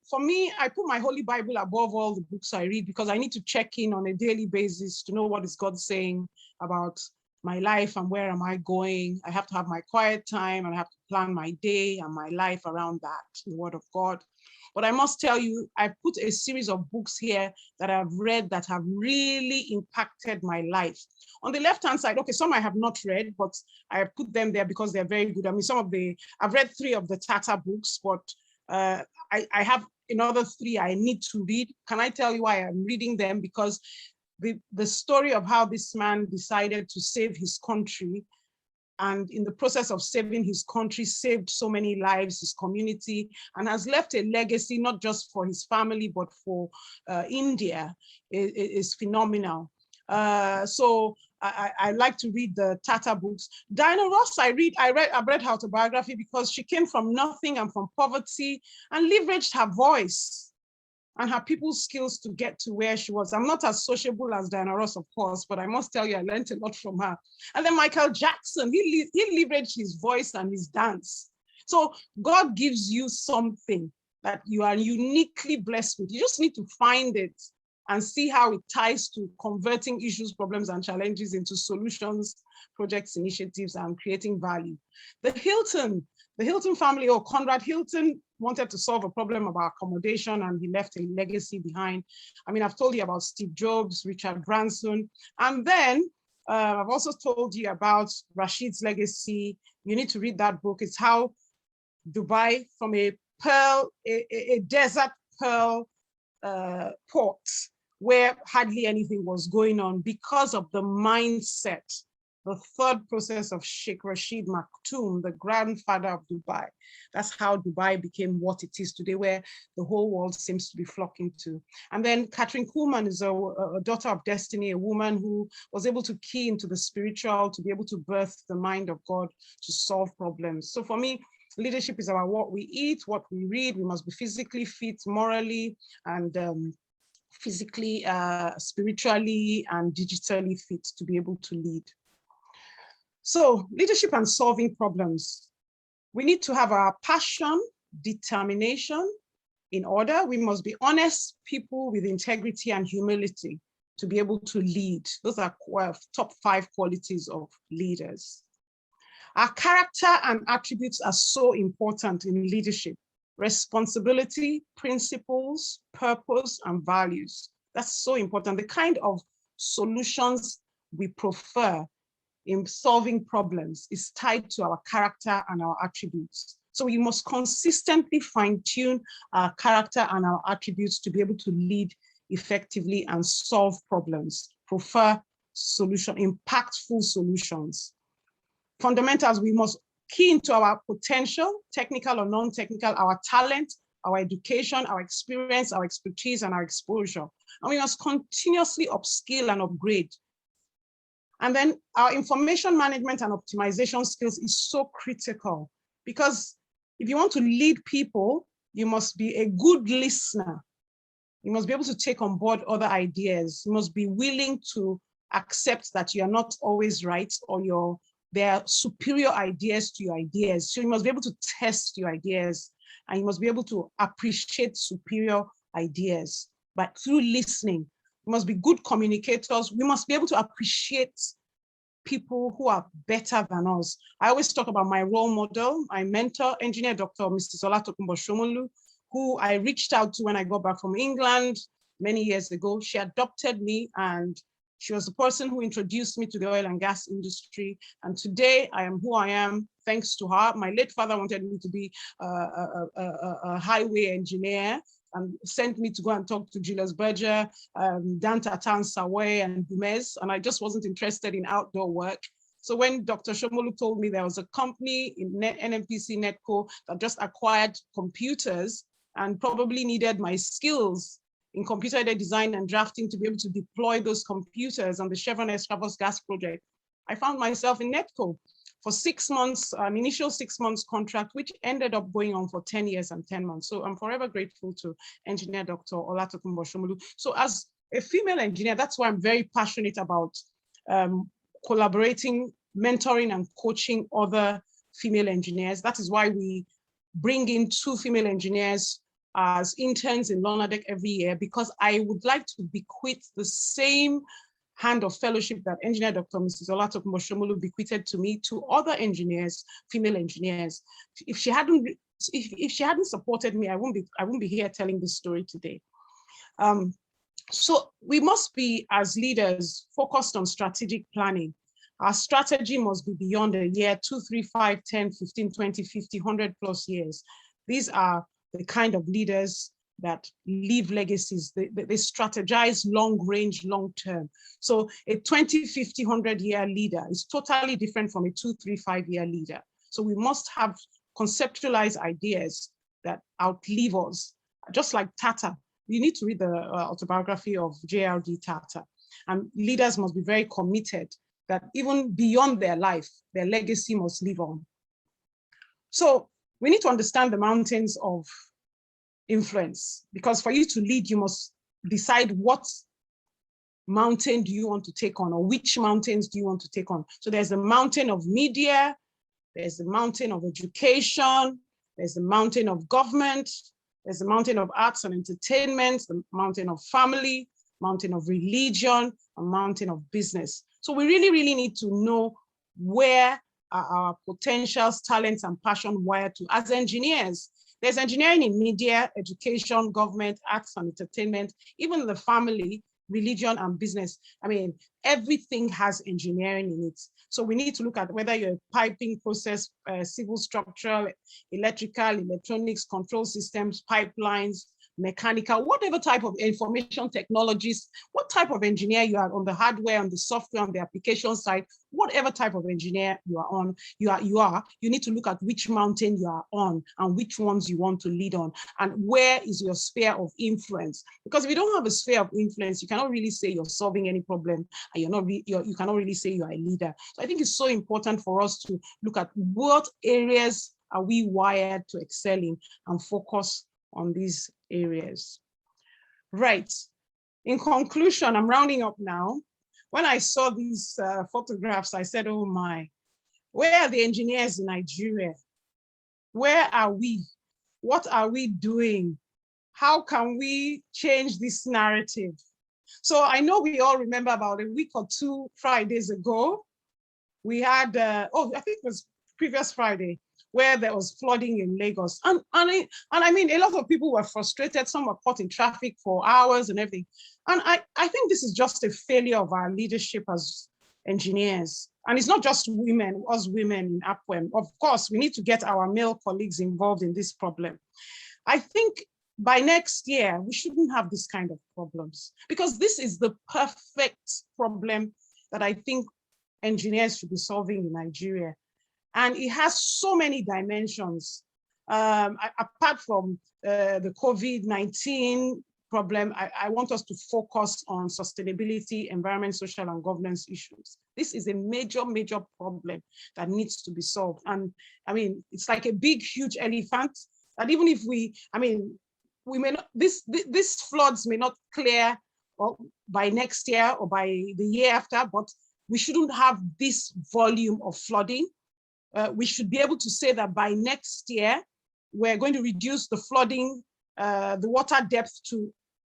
for me, I put my Holy Bible above all the books I read, because I need to check in on a daily basis to know what is God saying about my life and where am I going. I have to have my quiet time, and I have to plan my day and my life around that, the Word of God. But I must tell you, I put a series of books here that I've read that have really impacted my life. On the left-hand side, okay, some I have not read, but I have put them there because they're very good. I mean, I've read 3 of the Tata books, but I have another 3 I need to read. Can I tell you why I'm reading them? Because the story of how this man decided to save his country, and in the process of saving his country, saved so many lives, his community, and has left a legacy, not just for his family, but for India, is phenomenal. So I like to read the Tata books. Diana Ross, I've read her autobiography because she came from nothing and from poverty and leveraged her voice and her people's skills to get to where she was. I'm not as sociable as Diana Ross, of course, but I must tell you, I learned a lot from her. And then Michael Jackson, he leveraged his voice and his dance. So God gives you something that you are uniquely blessed with. You just need to find it and see how it ties to converting issues, problems, and challenges into solutions, projects, initiatives, and creating value. The Hilton family, or Conrad Hilton, wanted to solve a problem about accommodation, and he left a legacy behind. I mean, I've told you about Steve Jobs, Richard Branson, and then I've also told you about Rashid's legacy. You need to read that book. It's how Dubai, from a desert pearl port where hardly anything was going on, because of the mindset, the third process of Sheikh Rashid Maktoum, the grandfather of Dubai. That's how Dubai became what it is today, where the whole world seems to be flocking to. And then Catherine Kuhlman is a daughter of destiny, a woman who was able to key into the spiritual, to be able to birth the mind of God to solve problems. So for me, leadership is about what we eat, what we read. We must be physically fit, morally, and physically, spiritually, and digitally fit to be able to lead. So leadership and solving problems. We need to have our passion, determination, in order. We must be honest people with integrity and humility to be able to lead. Those are top 5 qualities of leaders. Our character and attributes are so important in leadership. Responsibility, principles, purpose, and values. That's so important. The kind of solutions we prefer in solving problems is tied to our character and our attributes. So we must consistently fine-tune our character and our attributes to be able to lead effectively and solve problems, prefer impactful solutions. Fundamentals, we must key into our potential, technical or non-technical, our talent, our education, our experience, our expertise, and our exposure. And we must continuously upskill and upgrade. And then our information management and optimization skills is so critical, because if you want to lead people, you must be a good listener. You must be able to take on board other ideas. You must be willing to accept that you are not always right, or there are superior ideas to your ideas. So you must be able to test your ideas, and you must be able to appreciate superior ideas. But through listening, we must be good communicators. We must be able to appreciate people who are better than us. I always talk about my role model, my mentor, Engineer Dr. Mrs. Olatokunbo Shomolu, who I reached out to when I got back from England many years ago. She adopted me, and she was the person who introduced me to the oil and gas industry. And today I am who I am thanks to her. My late father wanted me to be a highway engineer, and sent me to go and talk to Julius Berger, Dantatan, Saway, and Gomez, and I just wasn't interested in outdoor work. So when Dr. Shomolu told me there was a company in NMPC Netco that just acquired computers and probably needed my skills in computer-aided design and drafting to be able to deploy those computers on the Chevron Estravos gas project, I found myself in Netco for 6 months, an initial 6 months contract, which ended up going on for 10 years and 10 months. So I'm forever grateful to Engineer Dr. Olatokunbo Shomolu. So as a female engineer, that's why I'm very passionate about collaborating, mentoring, and coaching other female engineers. That is why we bring in 2 female engineers as interns in Lonadec every year, because I would like to bequeath the same hand of fellowship that Engineer Dr. Mrs. Olatokunbo Shomolu bequeathed to me to other engineers, female engineers. If she hadn't supported me, I wouldn't be here telling this story today. So we must be, as leaders, focused on strategic planning. Our strategy must be beyond a year, 2, 3, 5, 10, 15, 20, 50, 100 plus years. These are the kind of leaders that leave legacies. They strategize long range, long term. So a 20, 50, 100-year leader is totally different from a 2, 3, 5-year leader. So we must have conceptualized ideas that outlive us. Just like Tata, you need to read the autobiography of J.R.D. Tata. And leaders must be very committed that even beyond their life, their legacy must live on. So we need to understand the mountains of influence, because for you to lead, you must decide what mountain do you want to take on, or which mountains do you want to take on. So there's the mountain of media, there's the mountain of education, there's the mountain of government, there's the mountain of arts and entertainment, the mountain of family, mountain of religion, and mountain of business. So we really, really need to know where are our potentials, talents, and passion wired to. As engineers, there's engineering in media, education, government, arts and entertainment, even the family, religion, and business. I mean, everything has engineering in it. So we need to look at whether you're a piping process, civil structural, electrical, electronics, control systems, pipelines, mechanical, whatever type of information technologies, what type of engineer you are on the hardware, on the software, on the application side, whatever type of engineer you are on, you need to look at which mountain you are on and which ones you want to lead on, and where is your sphere of influence. Because if you don't have a sphere of influence, you cannot really say you're solving any problem, and you cannot really say you are a leader. So I think it's so important for us to look at what areas are we wired to excel in and focus on these areas. Right. In conclusion, I'm rounding up now. When I saw these photographs, I said, oh my, where are the engineers in Nigeria? Where are we? What are we doing how can we change this narrative? So I know we all remember about a week or two Fridays ago, we had, I think it was previous Friday, where there was flooding in Lagos. And I mean, a lot of people were frustrated. Some were caught in traffic for hours and everything. And I think this is just a failure of our leadership as engineers. And it's not just women, us women in APWENE. Of course, we need to get our male colleagues involved in this problem. I think by next year, we shouldn't have this kind of problems, because this is the perfect problem that I think engineers should be solving in Nigeria. And it has so many dimensions. Apart from the COVID-19 problem, I want us to focus on sustainability, environment, social, and governance issues. This is a major, major problem that needs to be solved. And I mean, it's like a big, huge elephant that even if we may not, this floods may not clear by next year or by the year after, but we shouldn't have this volume of flooding. We should be able to say that by next year, we're going to reduce the flooding, the water depth to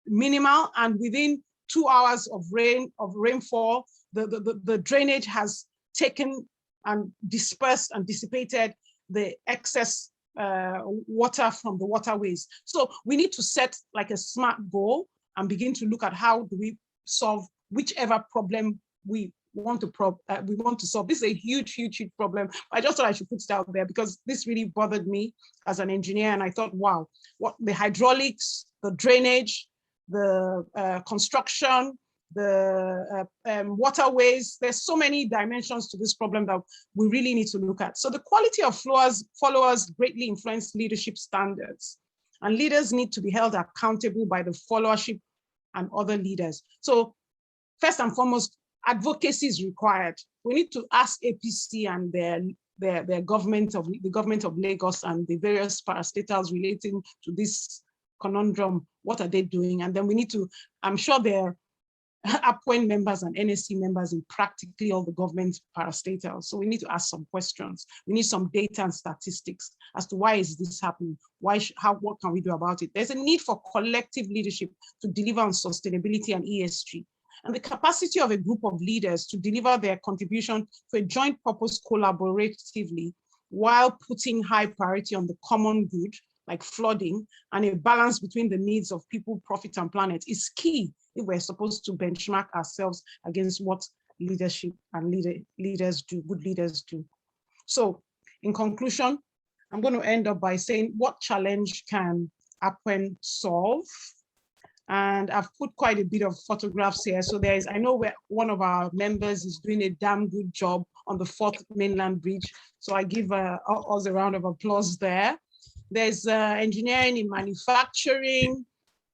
minimal, and within 2 hours of rainfall, the drainage has taken and dispersed and dissipated the excess water from the waterways. So we need to set like a smart goal and begin to look at how do we solve whichever problem we want to solve. This is a huge, huge, huge problem. I just thought I should put it out there because this really bothered me as an engineer. And I thought, wow, what the hydraulics, the drainage, the construction, the waterways, there's so many dimensions to this problem that we really need to look at. So the quality of followers greatly influence leadership standards, and leaders need to be held accountable by the followership and other leaders. So first and foremost, advocacy is required. We need to ask APC and the government of Lagos and the various parastatals relating to this conundrum. What are they doing? And then we need to, I'm sure they're APWENE members and NSC members in practically all the government parastatals. So we need to ask some questions. We need some data and statistics as to why is this happening? What can we do about it? There's a need for collective leadership to deliver on sustainability and ESG. And the capacity of a group of leaders to deliver their contribution to a joint purpose collaboratively while putting high priority on the common good, like flooding, and a balance between the needs of people, profit, and planet is key if we're supposed to benchmark ourselves against what leadership and leaders do, good leaders do. So in conclusion, I'm going to end up by saying, what challenge can APWENE solve? And I've put quite a bit of photographs here. So I know where one of our members is doing a damn good job on the 4th mainland bridge. So I give us a round of applause there. There's engineering in manufacturing.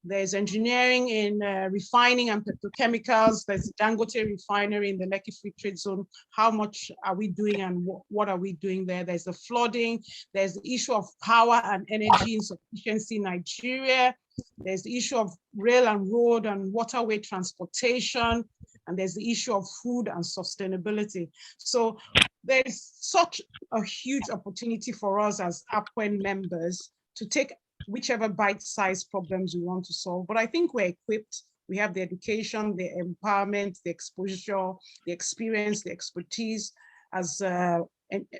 There's engineering in refining and petrochemicals. There's the Dangote refinery in the Lekki Free Trade Zone. How much are we doing and what are we doing there? There's the flooding. There's the issue of power and energy insufficiency in Nigeria. There's the issue of rail and road and waterway transportation. And there's the issue of food and sustainability. So there's such a huge opportunity for us as APWENE members to take whichever bite-sized problems we want to solve. But I think we're equipped. We have the education, the empowerment, the exposure, the experience, the expertise. As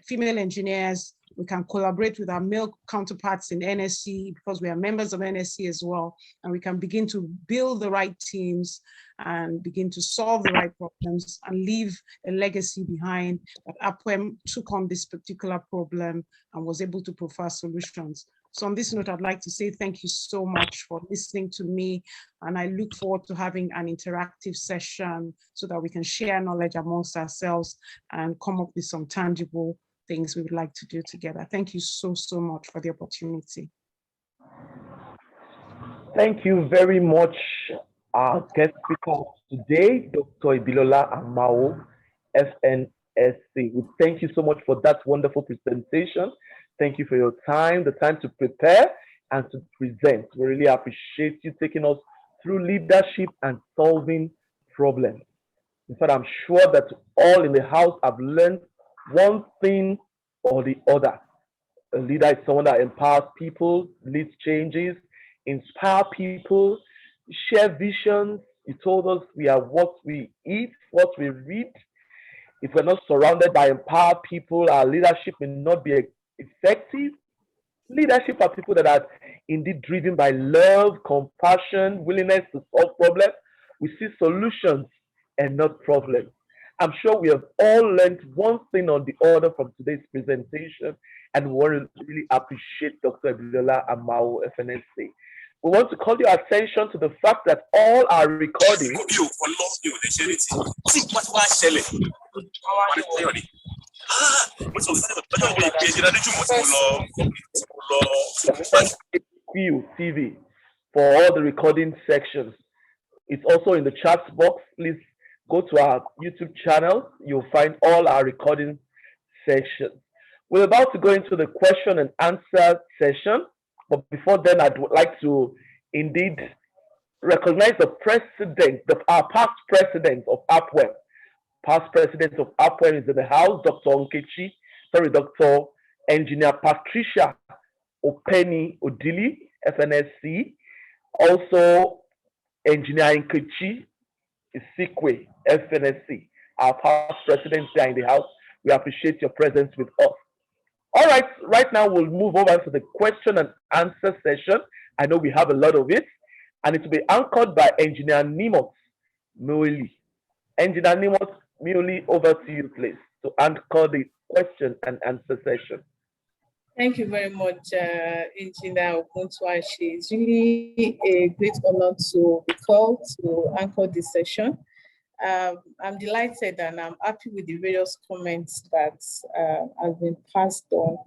female engineers, we can collaborate with our male counterparts in NSC because we are members of NSC as well. And we can begin to build the right teams and begin to solve the right problems and leave a legacy behind that APWENE took on this particular problem and was able to provide solutions. So on this note, I'd like to say thank you so much for listening to me. And I look forward to having an interactive session so that we can share knowledge amongst ourselves and come up with some tangible things we would like to do together. Thank you so, so much for the opportunity. Thank you very much, our guest speaker today, Dr. Ibilola Amao, FNSC. We thank you so much for that wonderful presentation. Thank you for your time, the time to prepare and to present. We really appreciate you taking us through leadership and solving problems. In fact, I'm sure that all in the house have learned one thing or the other. A leader is someone that empowers people, leads changes, inspire people, share visions. You told us we are what we eat, what we read. If we're not surrounded by empowered people, our leadership may not be effective. Leadership are people that are indeed driven by love, compassion, willingness to solve problems. We see solutions and not problems. I'm sure we have all learned one thing or the other from today's presentation, and we want to really appreciate Dr. Ibilola Amao, FNSC. We want to call your attention to the fact that all our recordings TV for all the recording sections. It's also in the chat box. Please go to our YouTube channel. You'll find all our recording sections. We're about to go into the question and answer session. But before then, I'd like to indeed recognize the president, our past president of APWENE. Past president of APWENE is in the house, Dr. Engineer Patricia Openi Odili, FNSC. Also, Engineer Nkechi Isikwe, FNSC. Our past presidents are in the house. We appreciate your presence with us. All right, right now we'll move over to the question and answer session. I know we have a lot of it, and it will be anchored by Engineer Nimos Mioli. Engineer Nimos Mioli, over to you, please, to anchor the question and answer session. Thank you very much, Engineer Okuntuashi. It's really a great honor to be called to anchor this session. I'm delighted and I'm happy with the various comments that have been passed on.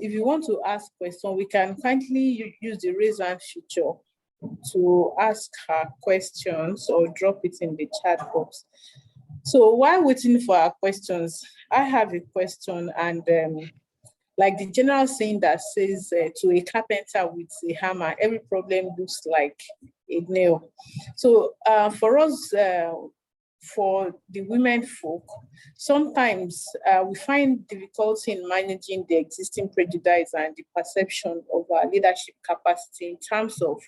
If you want to ask questions, we can kindly use the raise hand feature to ask her questions or drop it in the chat box. So while waiting for our questions, I have a question, and like the general saying that says to a carpenter with a hammer, every problem looks like a nail. So for us, for the women folk, sometimes we find difficulty in managing the existing prejudice and the perception of our leadership capacity in terms of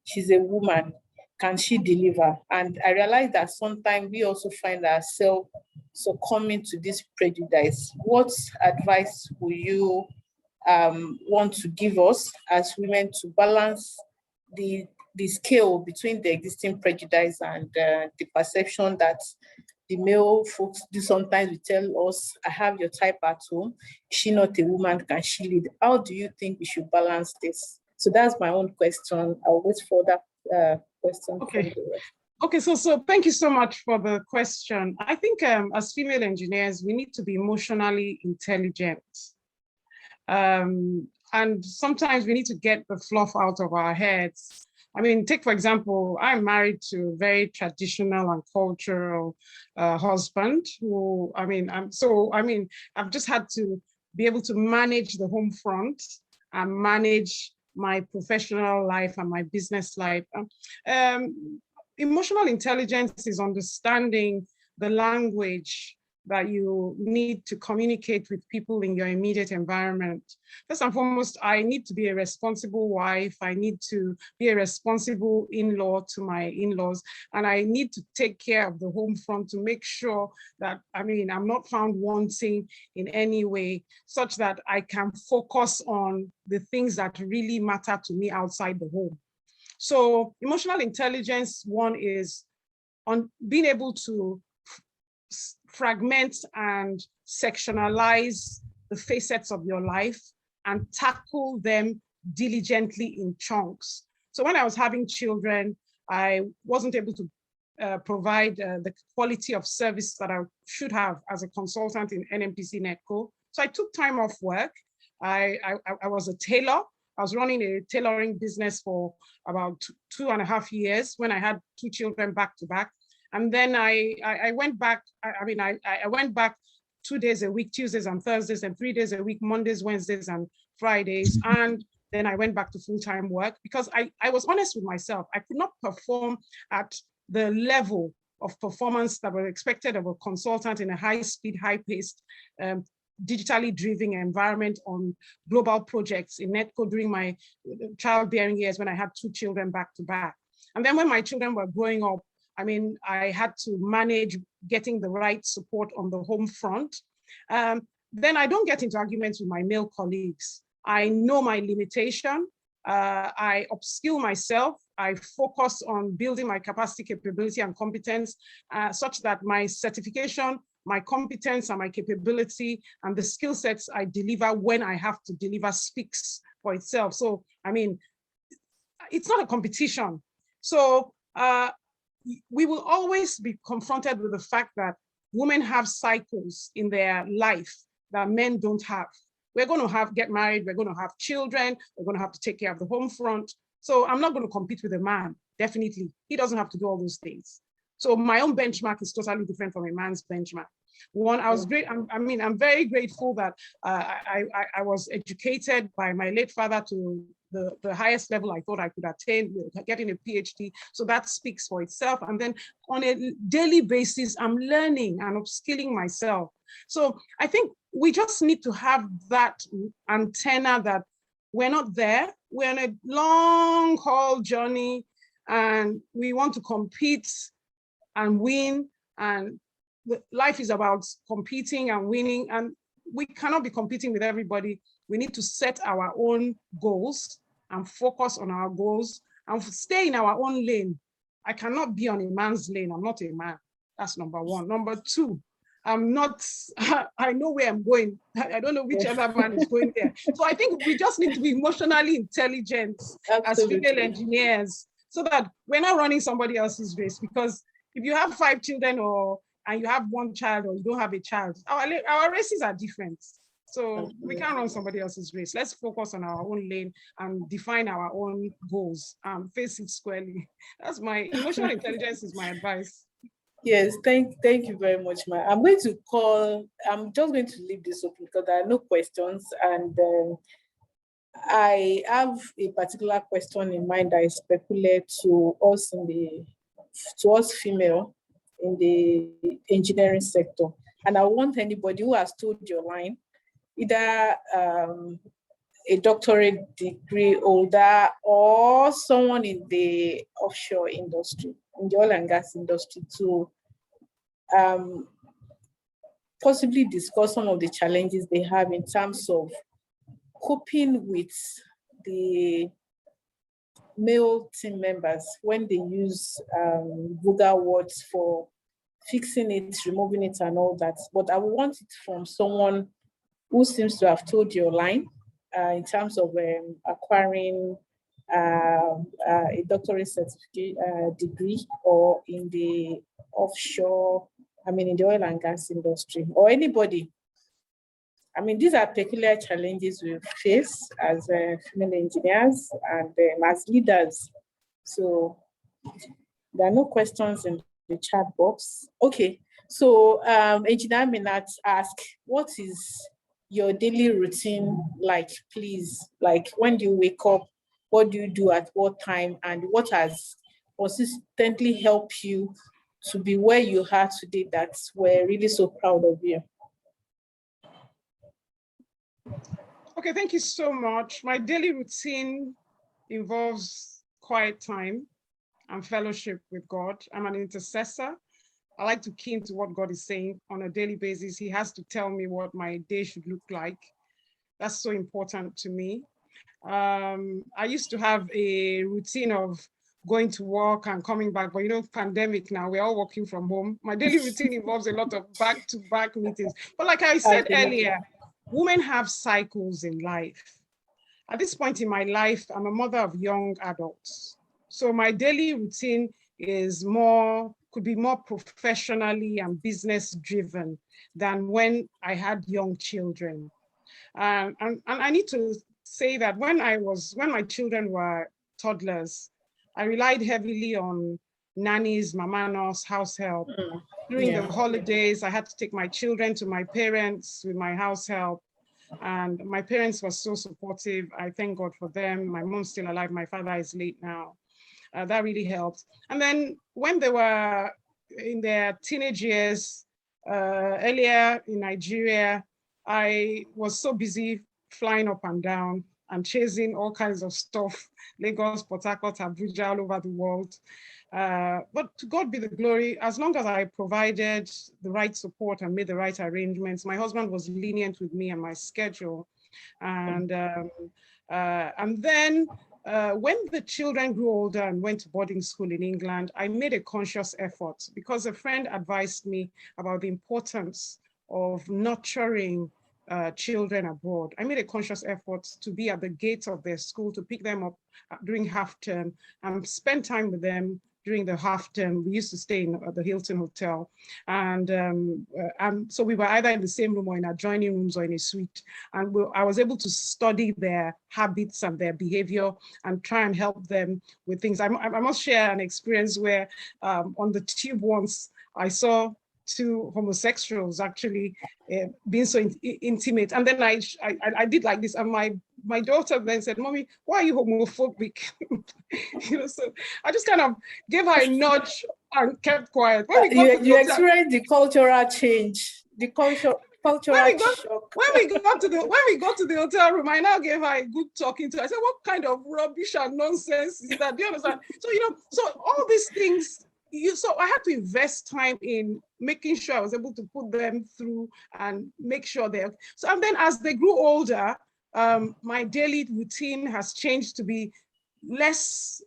she's a woman, can she deliver? And I realize that sometimes we also find ourselves succumbing to this prejudice. What advice will you want to give us as women to balance the scale between the existing prejudice and the perception that the male folks do? Sometimes we tell us, I have your type at home. Is she not a woman? Can she lead? How do you think we should balance this? So that's my own question. I'll wait for that question. Okay. Okay, so thank you so much for the question. I think as female engineers, we need to be emotionally intelligent. And sometimes we need to get the fluff out of our heads. I mean, take for example, I'm married to a very traditional and cultural husband who, I've just had to be able to manage the home front and manage my professional life and my business life. Emotional intelligence is understanding the language that you need to communicate with people in your immediate environment. First and foremost, I need to be a responsible wife. I need to be a responsible in-law to my in-laws. And I need to take care of the home front to make sure that, I'm not found wanting in any way, such that I can focus on the things that really matter to me outside the home. So emotional intelligence, one is on being able to fragment and sectionalize the facets of your life and tackle them diligently in chunks. So when I was having children, I wasn't able to provide the quality of service that I should have as a consultant in NMPC NETCO. So I took time off work. I was a tailor. I was running a tailoring business for about 2.5 years when I had 2 children back to back. And then I went back, I went back 2 days a week, Tuesdays and Thursdays, and 3 days a week, Mondays, Wednesdays, and Fridays. And then I went back to full-time work because I was honest with myself. I could not perform at the level of performance that was expected of a consultant in a high-speed, high-paced digitally driven environment on global projects in NETCO during my childbearing years when I had 2 children back to back. And then when my children were growing up, I mean, I had to manage getting the right support on the home front. Then I don't get into arguments with my male colleagues. I know my limitation. I upskill myself. I focus on building my capacity, capability, and competence such that my certification, my competence, and my capability, and the skill sets I deliver when I have to deliver speaks for itself. So, I mean, it's not a competition. So we will always be confronted with the fact that women have cycles in their life that men don't have. We're going to get married, we're going to have children, we're going to have to take care of the home front. So I'm not going to compete with a man, definitely. He doesn't have to do all those things. So my own benchmark is totally different from a man's benchmark. One, I was great. I'm very grateful that I was educated by my late father to the highest level I thought I could attain, getting a PhD. So that speaks for itself. And then on a daily basis, I'm learning and upskilling myself. So I think we just need to have that antenna that we're not there. We're on a long haul journey and we want to compete and win. And life is about competing and winning, and we cannot be competing with everybody. We need to set our own goals and focus on our goals and stay in our own lane. I cannot be on a man's lane. I'm not a man. That's number one. Number two, I'm not, I know where I'm going. I don't know which other man is going there. So I think we just need to be emotionally intelligent as female engineers so that we're not running somebody else's race. Because if you have 5 children and you have 1 child or you don't have a child, our races are different. So we can't run somebody else's race. Let's focus on our own lane and define our own goals and face it squarely. That's my emotional intelligence is my advice. Yes, thank you very much, Ma. I'm just going to leave this open because there are no questions, and I have a particular question in mind that is peculiar to us female in the engineering sector. And I want anybody who has told your line, either a doctorate degree holder or someone in the offshore industry, in the oil and gas industry, to possibly discuss some of the challenges they have in terms of coping with the male team members when they use vulgar words for fixing it, removing it, and all that. But I want it from someone who seems to have told your line in terms of acquiring a doctorate certificate degree, or in the offshore, in the oil and gas industry, or anybody. These are peculiar challenges we face as female engineers and as leaders. So there are no questions in the chat box. Okay, so Engineer Minat asked, what is your daily routine like, please? Like, when do you wake up? What do you do at what time? And what has consistently helped you to be where you are today, that we're really so proud of you? Okay, thank you so much. My daily routine involves quiet time and fellowship with God. I'm an intercessor. I like to key into what God is saying on a daily basis. He has to tell me what my day should look like. That's so important to me. I used to have a routine of going to work and coming back, but pandemic now, we're all working from home. My daily routine involves a lot of back-to-back meetings. But like I said earlier, women have cycles in life. At this point in my life, I'm a mother of young adults. So my daily routine could be more professionally and business driven than when I had young children. And I need to say that when my children were toddlers, I relied heavily on nannies, mama nurse, house help. During the holidays, I had to take my children to my parents with my house help. And my parents were so supportive. I thank God for them. My mom's still alive. My father is late now. That really helped. And then when they were in their teenage years, earlier in Nigeria, I was so busy flying up and down and chasing all kinds of stuff, Lagos, Port Harcourt, Abuja, all over the world. But to God be the glory, as long as I provided the right support and made the right arrangements, my husband was lenient with me and my schedule. And then when the children grew older and went to boarding school in England, I made a conscious effort because a friend advised me about the importance of nurturing children abroad. I made a conscious effort to be at the gate of their school, to pick them up during half term and spend time with them during the half term. We used to stay in the Hilton Hotel. And so we were either in the same room or in adjoining rooms or in a suite. And I was able to study their habits and their behavior and try and help them with things. I must share an experience where on the tube once, I saw two homosexuals actually being so intimate. And then I did like this, and my daughter then said, "Mommy, why are you homophobic?" So I just kind of gave her a nudge and kept quiet. When you experienced the cultural change, the cultural shock. When we got to the hotel room, I now gave her a good talking to. I said, "What kind of rubbish and nonsense is that?" Do you understand? So so all these things. So I had to invest time in making sure I was able to put them through and make sure they're, so, and then as they grew older, my daily routine has changed to be less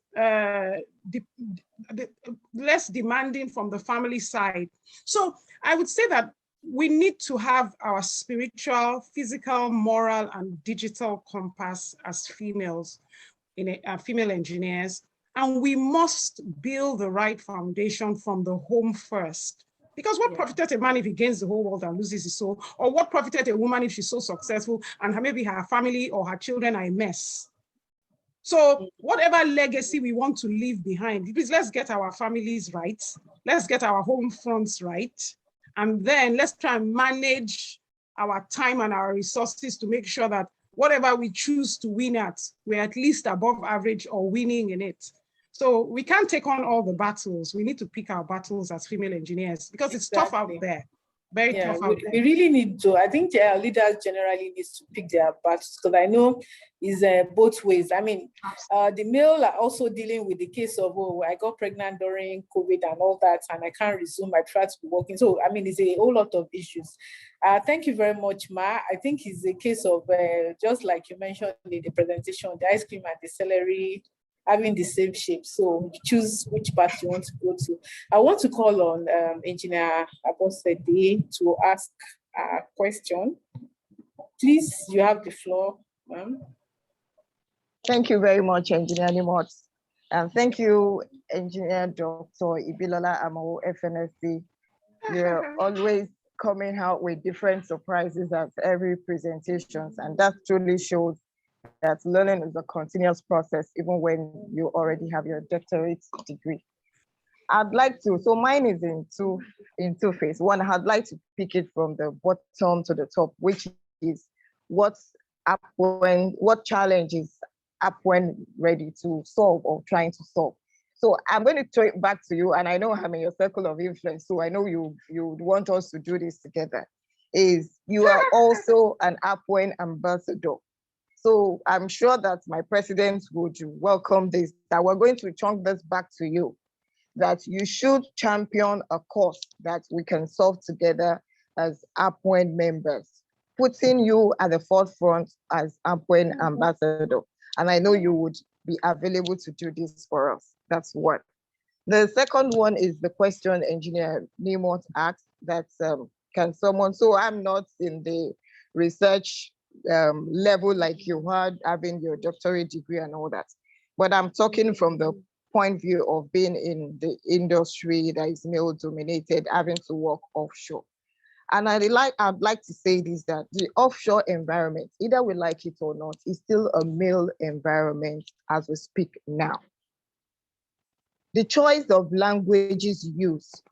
demanding from the family side. So I would say that we need to have our spiritual, physical, moral, and digital compass as females, female engineers. And we must build the right foundation from the home first. Because what profited a man if he gains the whole world and loses his soul? Or what profited a woman if she's so successful and maybe her family or her children are a mess? So whatever legacy we want to leave behind, please, let's get our families right. Let's get our home fronts right. And then let's try and manage our time and our resources to make sure that whatever we choose to win at, we're at least above average or winning in it. So we can't take on all the battles. We need to pick our battles as female engineers because it's tough out there. Very tough out there. We really need to, I think leaders generally need to pick their battles because I know it's both ways. I mean, the male are also dealing with the case of, oh, I got pregnant during COVID and all that, and I can't resume, I try to be working. So, I mean, it's a whole lot of issues. Thank you very much, Ma. I think it's a case of, just like you mentioned in the presentation, the ice cream and the celery having the same shape. So choose which part you want to go to. I want to call on Engineer Abosede to ask a question. Please, you have the floor, ma'am. Thank you very much, Engineer Nimot. And thank you, Engineer Dr. Ibilola Amao, FNSC. You're always coming out with different surprises at every presentations, and that truly shows that learning is a continuous process, even when you already have your doctorate degree. I'd like to, so mine is in two phases. One, I'd like to pick it from the bottom to the top, which is what challenge is APWENe ready to solve or trying to solve. So I'm going to throw it back to you, and I know I'm in your circle of influence, so I know you would want us to do this together. Is you are also an APWENe ambassador. So I'm sure that my president would welcome this, that we're going to chunk this back to you, that you should champion a cause that we can solve together as APWENE members, putting you at the forefront as APWENE ambassador. And I know you would be available to do this for us. That's one. The second one is the question Engineer Nimot asked, that can someone, so I'm not in the research level like you had, having your doctorate degree and all that. But I'm talking from the point of view of being in the industry that is male dominated, having to work offshore. And I'd like to say this, that the offshore environment, either we like it or not, is still a male environment as we speak now. The choice of languages used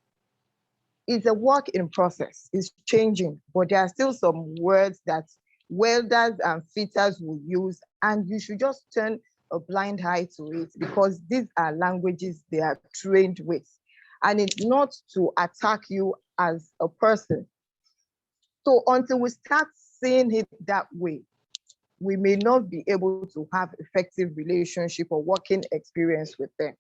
is a work in process, it's changing, but there are still some words that welders and fitters will use, and you should just turn a blind eye to it because these are languages they are trained with. And it's not to attack you as a person. So until we start seeing it that way, we may not be able to have effective relationship or working experience with them.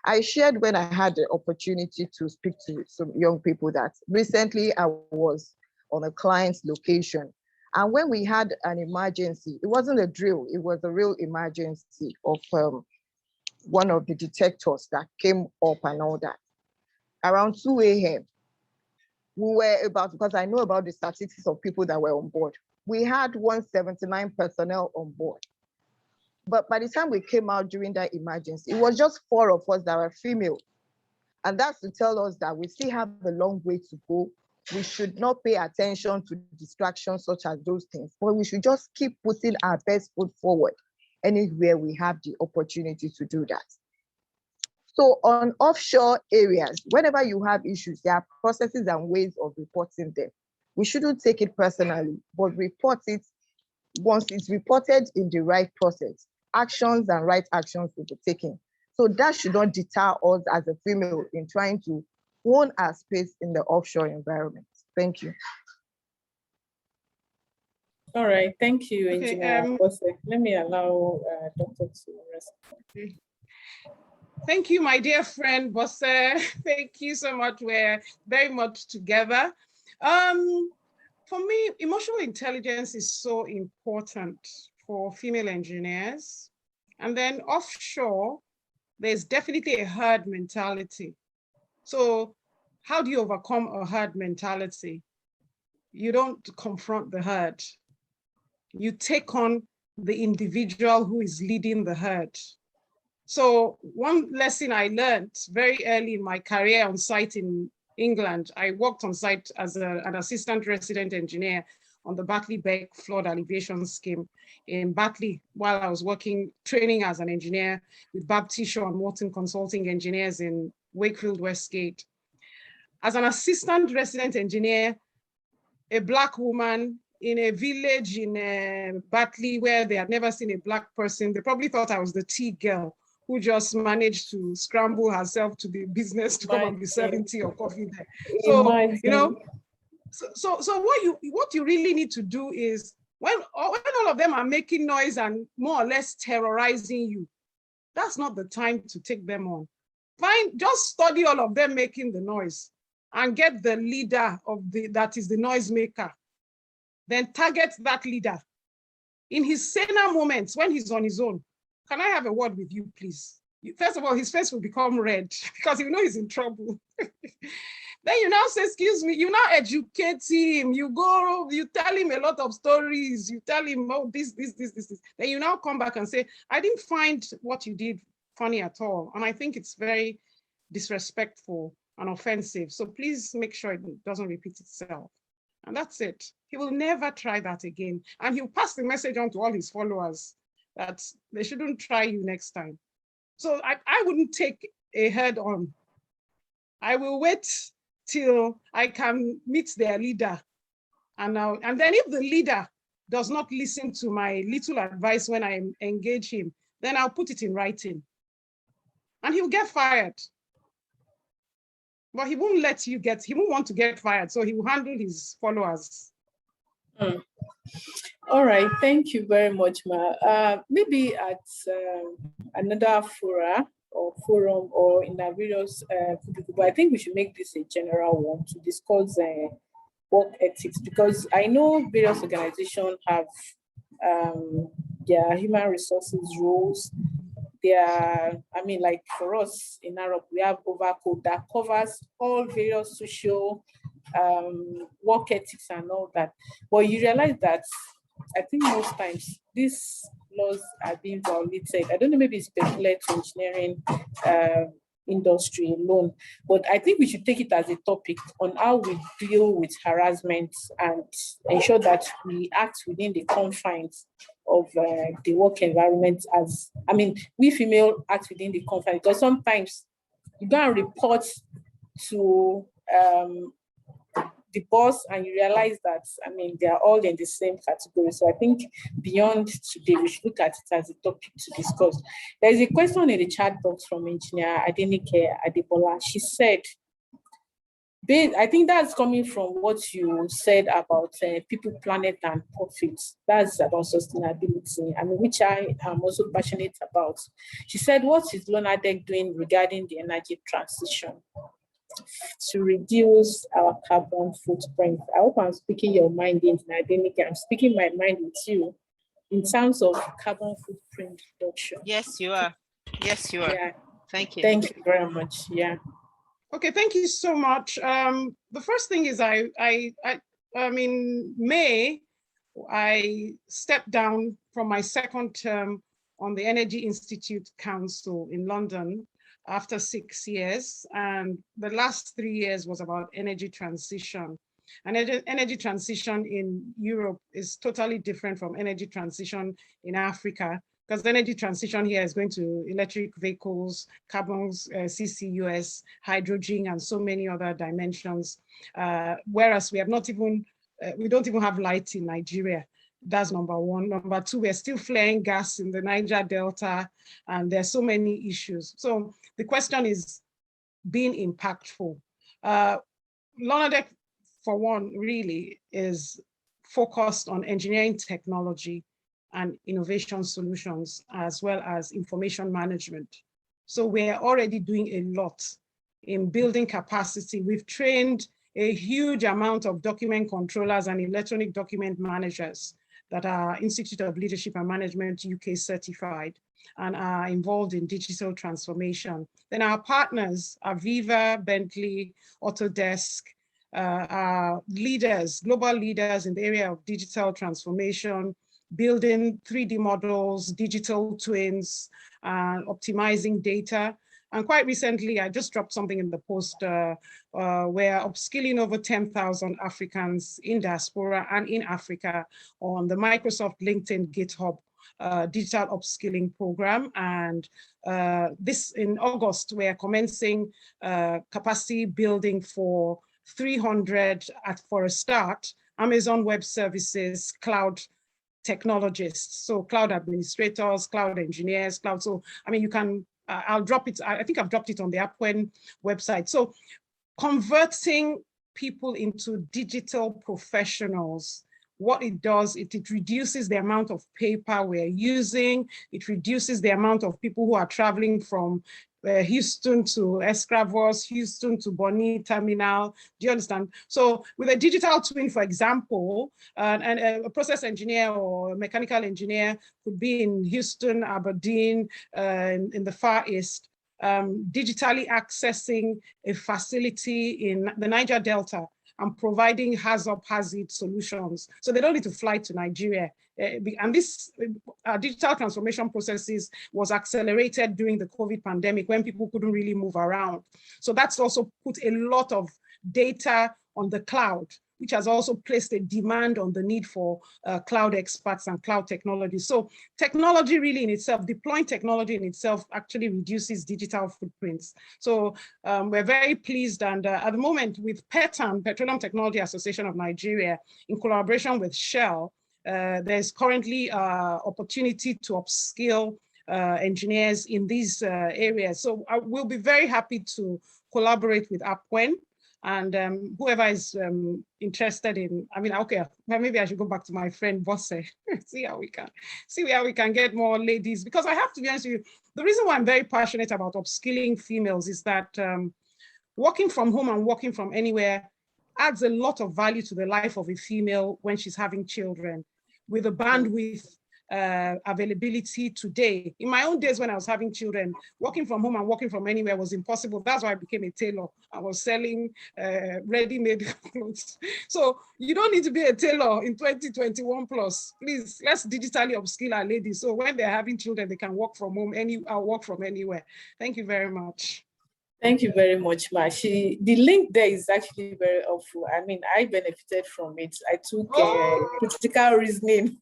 I shared when I had the opportunity to speak to some young people that recently I was on a client's location. And when we had an emergency, it wasn't a drill, it was a real emergency of one of the detectors that came up and all that. Around 2 a.m., we were about, because I know about the statistics of people that were on board. We had 179 personnel on board. But by the time we came out during that emergency, it was just 4 of us that were female. And that's to tell us that we still have a long way to go. We should not pay attention to distractions such as those things, but we should just keep putting our best foot forward anywhere we have the opportunity to do that. So on offshore areas, whenever you have issues, there are processes and ways of reporting them. We shouldn't take it personally, but report it. Once it's reported in the right process, actions and right actions will be taken. So that should not deter us as a female in trying to own our space in the offshore environment. Thank you. All right, thank you, Okay, Engineer Bose. Let me allow Dr. to respond. Thank you, my dear friend Bose. Thank you so much. We're very much together. For me, emotional intelligence is so important for female engineers. And then offshore, there's definitely a herd mentality. So how do you overcome a herd mentality? You don't confront the herd. You take on the individual who is leading the herd. So one lesson I learned very early in my career on site in England, I worked on site as an assistant resident engineer on the Batley-Beck flood alleviation scheme in Batley while I was training as an engineer with Baptiste Shaw and Morton Consulting Engineers in Wakefield, Westgate. As an assistant resident engineer, a Black woman in a village in Batley where they had never seen a Black person, they probably thought I was the tea girl who just managed to scramble herself to the business to come and be serving tea or coffee there. So, you know, so what you really need to do is when all of them are making noise and more or less terrorizing you, that's not the time to take them on. Just study all of them making the noise and get the leader that is the noisemaker. Then target that leader. In his saner moments, when he's on his own, can I have a word with you, please? First of all, his face will become red because you know he's in trouble. Then you now say, excuse me, you now educate him. You tell him a lot of stories. You tell him, oh, this. Then you now come back and say, I didn't find what you did funny at all. And I think it's very disrespectful and offensive. So please make sure it doesn't repeat itself. And that's it. He will never try that again. And he'll pass the message on to all his followers that they shouldn't try you next time. So I wouldn't take a head on. I will wait till I can meet their leader. And then if the leader does not listen to my little advice when I engage him, then I'll put it in writing. And he'll get fired. But he won't want to get fired. So he will handle his followers. All right, thank you very much, Ma. Maybe at another forum or in our various, but I think we should make this a general one to discuss work ethics, because I know various organizations have their human resources roles. Like for us in Europe, we have Overcode that covers all various social work ethics and all that. But you realize that I think most times these laws are being violated. I don't know, maybe it's particular to engineering industry alone, but I think we should take it as a topic on how we deal with harassment and ensure that we act within the confines of the work environment. We female act within the confines, because sometimes you go and report to the boss and you realize that, they are all in the same category. So I think beyond today, we should look at it as a topic to discuss. There's a question in the chat box from Engineer Adenike Adibola. She said, I think that's coming from what you said about people, planet, and profits. That's about sustainability, I mean, which I am also passionate about. She said, what is Lonadec doing regarding the energy transition to reduce our carbon footprint? I hope I'm speaking your mind in academic. I'm speaking my mind with you in terms of carbon footprint reduction. Yes, you are. Yes, you are. Yeah. Thank you. Thank you very much. Yeah. Okay, thank you so much. The first thing is in May, I stepped down from my second term on the Energy Institute Council in London after 6 years. And the last 3 years was about energy transition. And energy transition in Europe is totally different from energy transition in Africa, because the energy transition here is going to electric vehicles, carbons, CCUS, hydrogen, and so many other dimensions. Whereas we have not even, we don't even have light in Nigeria. That's number one. Number two, we're still flaring gas in the Niger Delta, and there's so many issues. So the question is being impactful. Lonadec, for one, really is focused on engineering technology and innovation solutions, as well as information management. So we're already doing a lot in building capacity. We've trained a huge amount of document controllers and electronic document managers that are Institute of Leadership and Management UK certified and are involved in digital transformation. Then our partners, Aviva, Bentley, Autodesk, are leaders, global leaders in the area of digital transformation, building 3D models, digital twins, optimizing data. And quite recently, I just dropped something in the post where upskilling over 10,000 Africans in diaspora and in Africa on the Microsoft LinkedIn GitHub digital upskilling program. And this in August, we're commencing capacity building for 300 for a start, Amazon Web Services, cloud technologists, so cloud administrators, cloud engineers, cloud. So, I mean, you can, I'll drop it. I think I've dropped it on the APWENE website. So converting people into digital professionals, what it does, it reduces the amount of paper we're using. It reduces the amount of people who are traveling from Houston to Escravos, Houston to Bonny Terminal. Do you understand? So with a digital twin, for example, and a process engineer or a mechanical engineer could be in Houston, Aberdeen, in the Far East, digitally accessing a facility in the Niger Delta and providing hazard solutions. So they don't need to fly to Nigeria. And this digital transformation processes was accelerated during the COVID pandemic when people couldn't really move around. So that's also put a lot of data on the cloud, which has also placed a demand on the need for cloud experts and cloud technology. So technology really in itself, deploying technology in itself actually reduces digital footprints. So we're very pleased, and at the moment with PETAN, Petroleum Technology Association of Nigeria, in collaboration with Shell, there's currently opportunity to upskill engineers in these areas. So I will be very happy to collaborate with APWENE. And whoever is interested in, I mean, okay, maybe I should go back to my friend Bosse, see how we can get more ladies. Because I have to be honest with you, the reason why I'm very passionate about upskilling females is that working from home and working from anywhere adds a lot of value to the life of a female when she's having children. With the bandwidth availability today. In my own days when I was having children, working from home and working from anywhere was impossible. That's why I became a tailor. I was selling ready-made clothes. So you don't need to be a tailor in 2021 plus. Please, let's digitally upskill our ladies. So when they're having children, they can work from home, work from anywhere. Thank you very much. Thank you very much, Ma. The link there is actually very helpful. I mean, I benefited from it. I took critical reasoning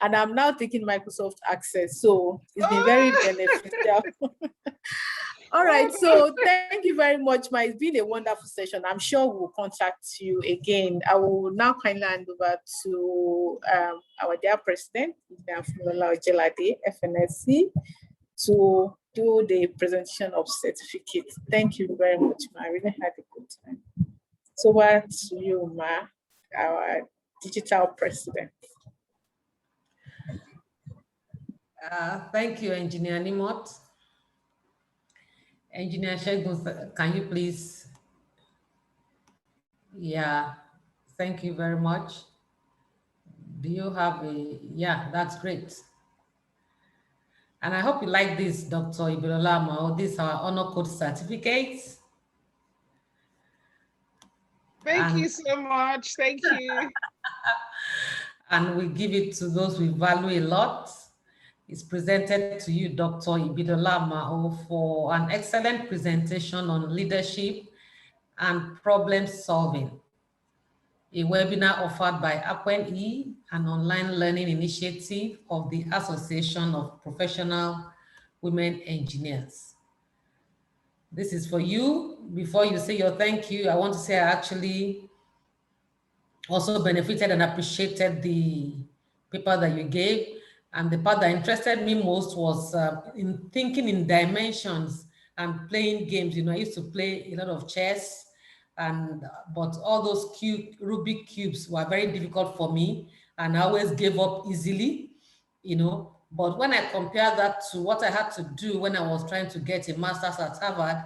and I'm now taking Microsoft Access. So it's been very beneficial. All right, so thank you very much, Ma. It's been a wonderful session. I'm sure we'll contact you again. I will now kindly hand over to our dear president, Ibilola Ojelade, FNSC, to do the presentation of certificate. Thank you very much, Ma. I really had a good time. So over to you, Ma, our digital president. Thank you, Engineer Nimot. Engineer Shegun, can you please? Yeah, thank you very much. Do you have a, yeah, that's great. And I hope you like this, Dr. Ibilola Amao. This is our honor code certificate. Thank you so much. Thank you. And we give it to those we value a lot. It's presented to you, Dr. Ibilola Amao, for an excellent presentation on leadership and problem solving. A webinar offered by APWENE, an online learning initiative of the Association of Professional Women Engineers. This is for you. Before you say your thank you, I want to say I actually also benefited and appreciated the paper that you gave. And the part that interested me most was in thinking in dimensions and playing games. You know, I used to play a lot of chess, but all those Rubik cubes were very difficult for me, and I always gave up easily, you know. But when I compare that to what I had to do when I was trying to get a master's at Harvard,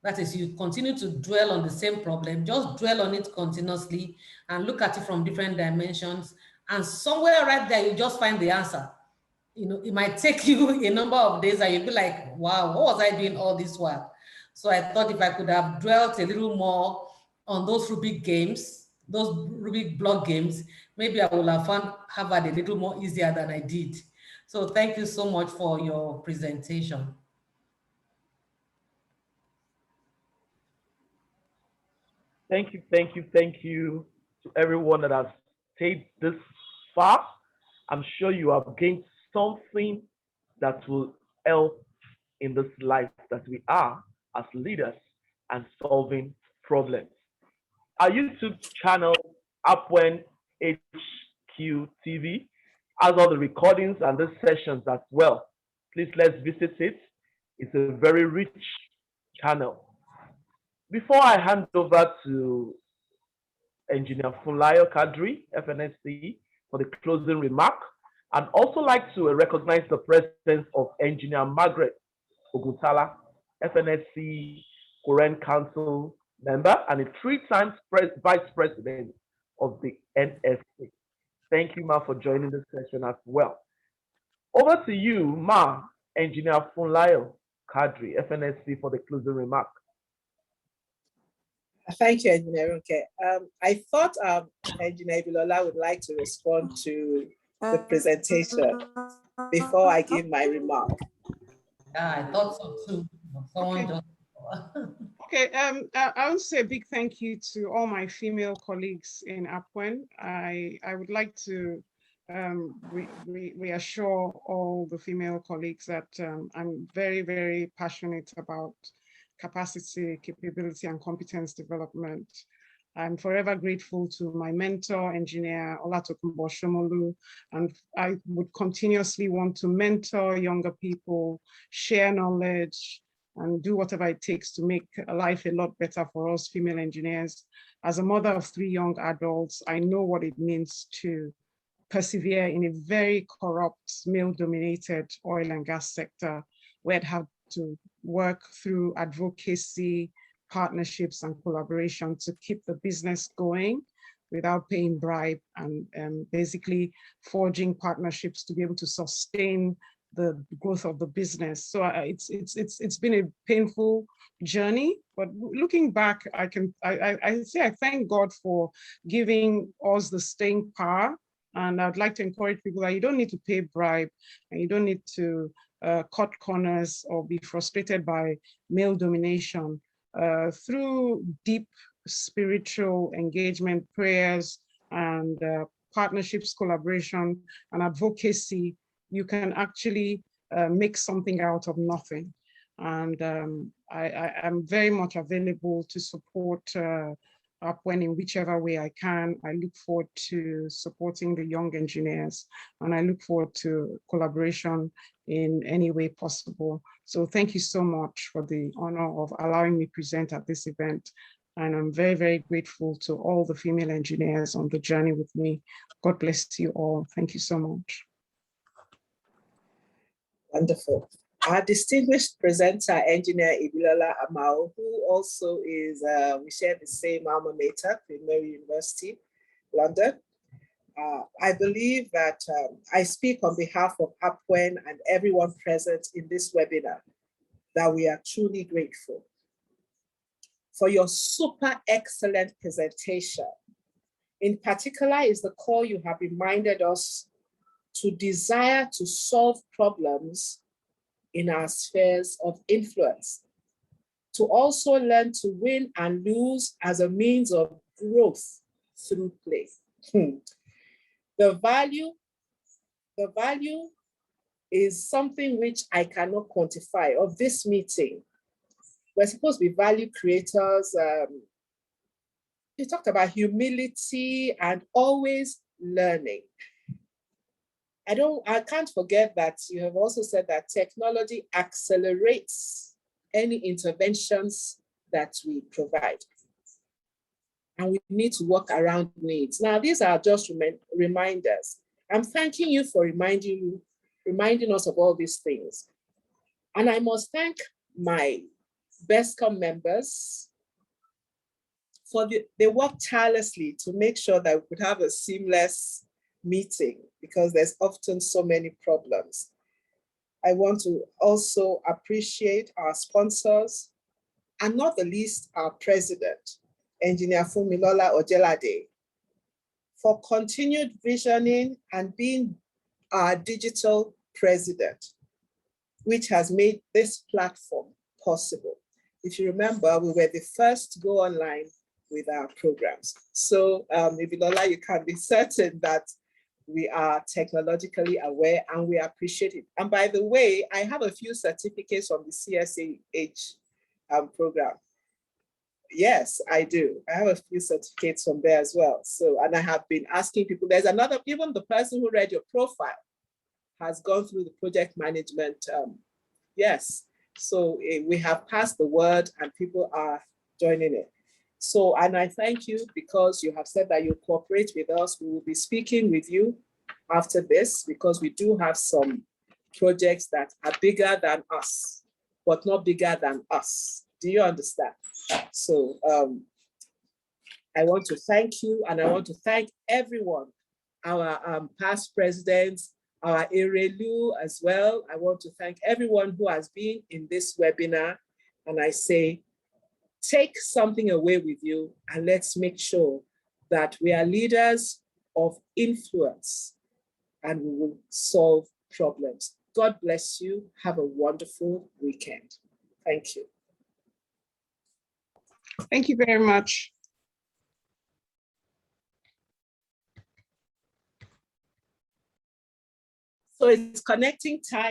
that is, you continue to dwell on the same problem, just dwell on it continuously and look at it from different dimensions. And somewhere right there, you just find the answer. You know, it might take you a number of days and you'll be like, wow, what was I doing all this while? So I thought if I could have dwelt a little more on those Rubik games, those Rubik block games, maybe I would have found Harvard a little more easier than I did. So thank you so much for your presentation. Thank you to everyone that has stayed this far. I'm sure you have gained something that will help in this life that we are as leaders and solving problems. Our YouTube channel, APWENE HQ TV, has all the recordings and the sessions as well. Please let's visit it. It's a very rich channel. Before I hand over to Engineer Funlayo Kadri, FNSC, for the closing remark, I'd also like to recognize the presence of Engineer Margaret Oguntala, FNSC Current Council member and a 3-time Vice President of the NSC. Thank you, Ma, for joining the session as well. Over to you, Ma, Engineer Funlayo Kadri, FNSC, for the closing remark. Thank you, Engineer Runke. I thought Engineer Ibilola would like to respond to the presentation before I give my remark. Yeah, I thought so too. Someone Okay. just... Okay, I will say a big thank you to all my female colleagues in APWENE. I would like to reassure all the female colleagues that I'm very, very passionate about capacity, capability, and competence development. I'm forever grateful to my mentor, Engineer Olatokunbo Shomolu, and I would continuously want to mentor younger people, share knowledge, and do whatever it takes to make life a lot better for us female engineers. As a mother of 3 young adults, I know what it means to persevere in a very corrupt, male-dominated oil and gas sector, where I'd have to work through advocacy, partnerships, and collaboration to keep the business going without paying bribe and basically forging partnerships to be able to sustain the growth of the business. So it's been a painful journey, but looking back, I say I thank God for giving us the staying power. And I'd like to encourage people that you don't need to pay bribe and you don't need to cut corners or be frustrated by male domination. Through deep spiritual engagement, prayers, and partnerships, collaboration, and advocacy, you can actually make something out of nothing. And I am very much available to support APWENE in whichever way I can. I look forward to supporting the young engineers, and I look forward to collaboration in any way possible. So thank you so much for the honor of allowing me present at this event. And I'm very, very grateful to all the female engineers on the journey with me. God bless you all. Thank you so much. Wonderful. Our distinguished presenter, engineer Ibilola Amao, who also is, we share the same alma mater, Queen Mary University, London. I believe that I speak on behalf of APWENE and everyone present in this webinar, that we are truly grateful for your super excellent presentation. In particular is the call you have reminded us to desire to solve problems in our spheres of influence, to also learn to win and lose as a means of growth through play. The value is something which I cannot quantify of this meeting. We're supposed to be value creators. You talked about humility and always learning. I can't forget that you have also said that technology accelerates any interventions that we provide. And we need to work around needs. Now, these are just reminders. I'm thanking you for reminding us of all these things. And I must thank my BESCOM members for they worked tirelessly to make sure that we could have a seamless meeting because there's often so many problems. I want to also appreciate our sponsors and not the least our president, Engineer Funmilola Ojelade, for continued visioning and being our digital president, which has made this platform possible. If you remember, we were the first to go online with our programs. So Ibilola, you can be certain that we are technologically aware and we appreciate it. And by the way, I have a few certificates from the CSAH program. Yes, I do. I have a few certificates from there as well. So, and I have been asking people, there's another, even the person who read your profile has gone through the project management. Yes, so we have passed the word and people are joining it. So, and I thank you because you have said that you cooperate with us. We will be speaking with you after this because we do have some projects that are bigger than us, but not bigger than us. Do you understand? So I want to thank you and I want to thank everyone, our past presidents, our Erelu as well. I want to thank everyone who has been in this webinar. And I say, take something away with you and let's make sure that we are leaders of influence and we will solve problems. God bless you. Have a wonderful weekend. Thank you. Thank you very much. So it's connecting time.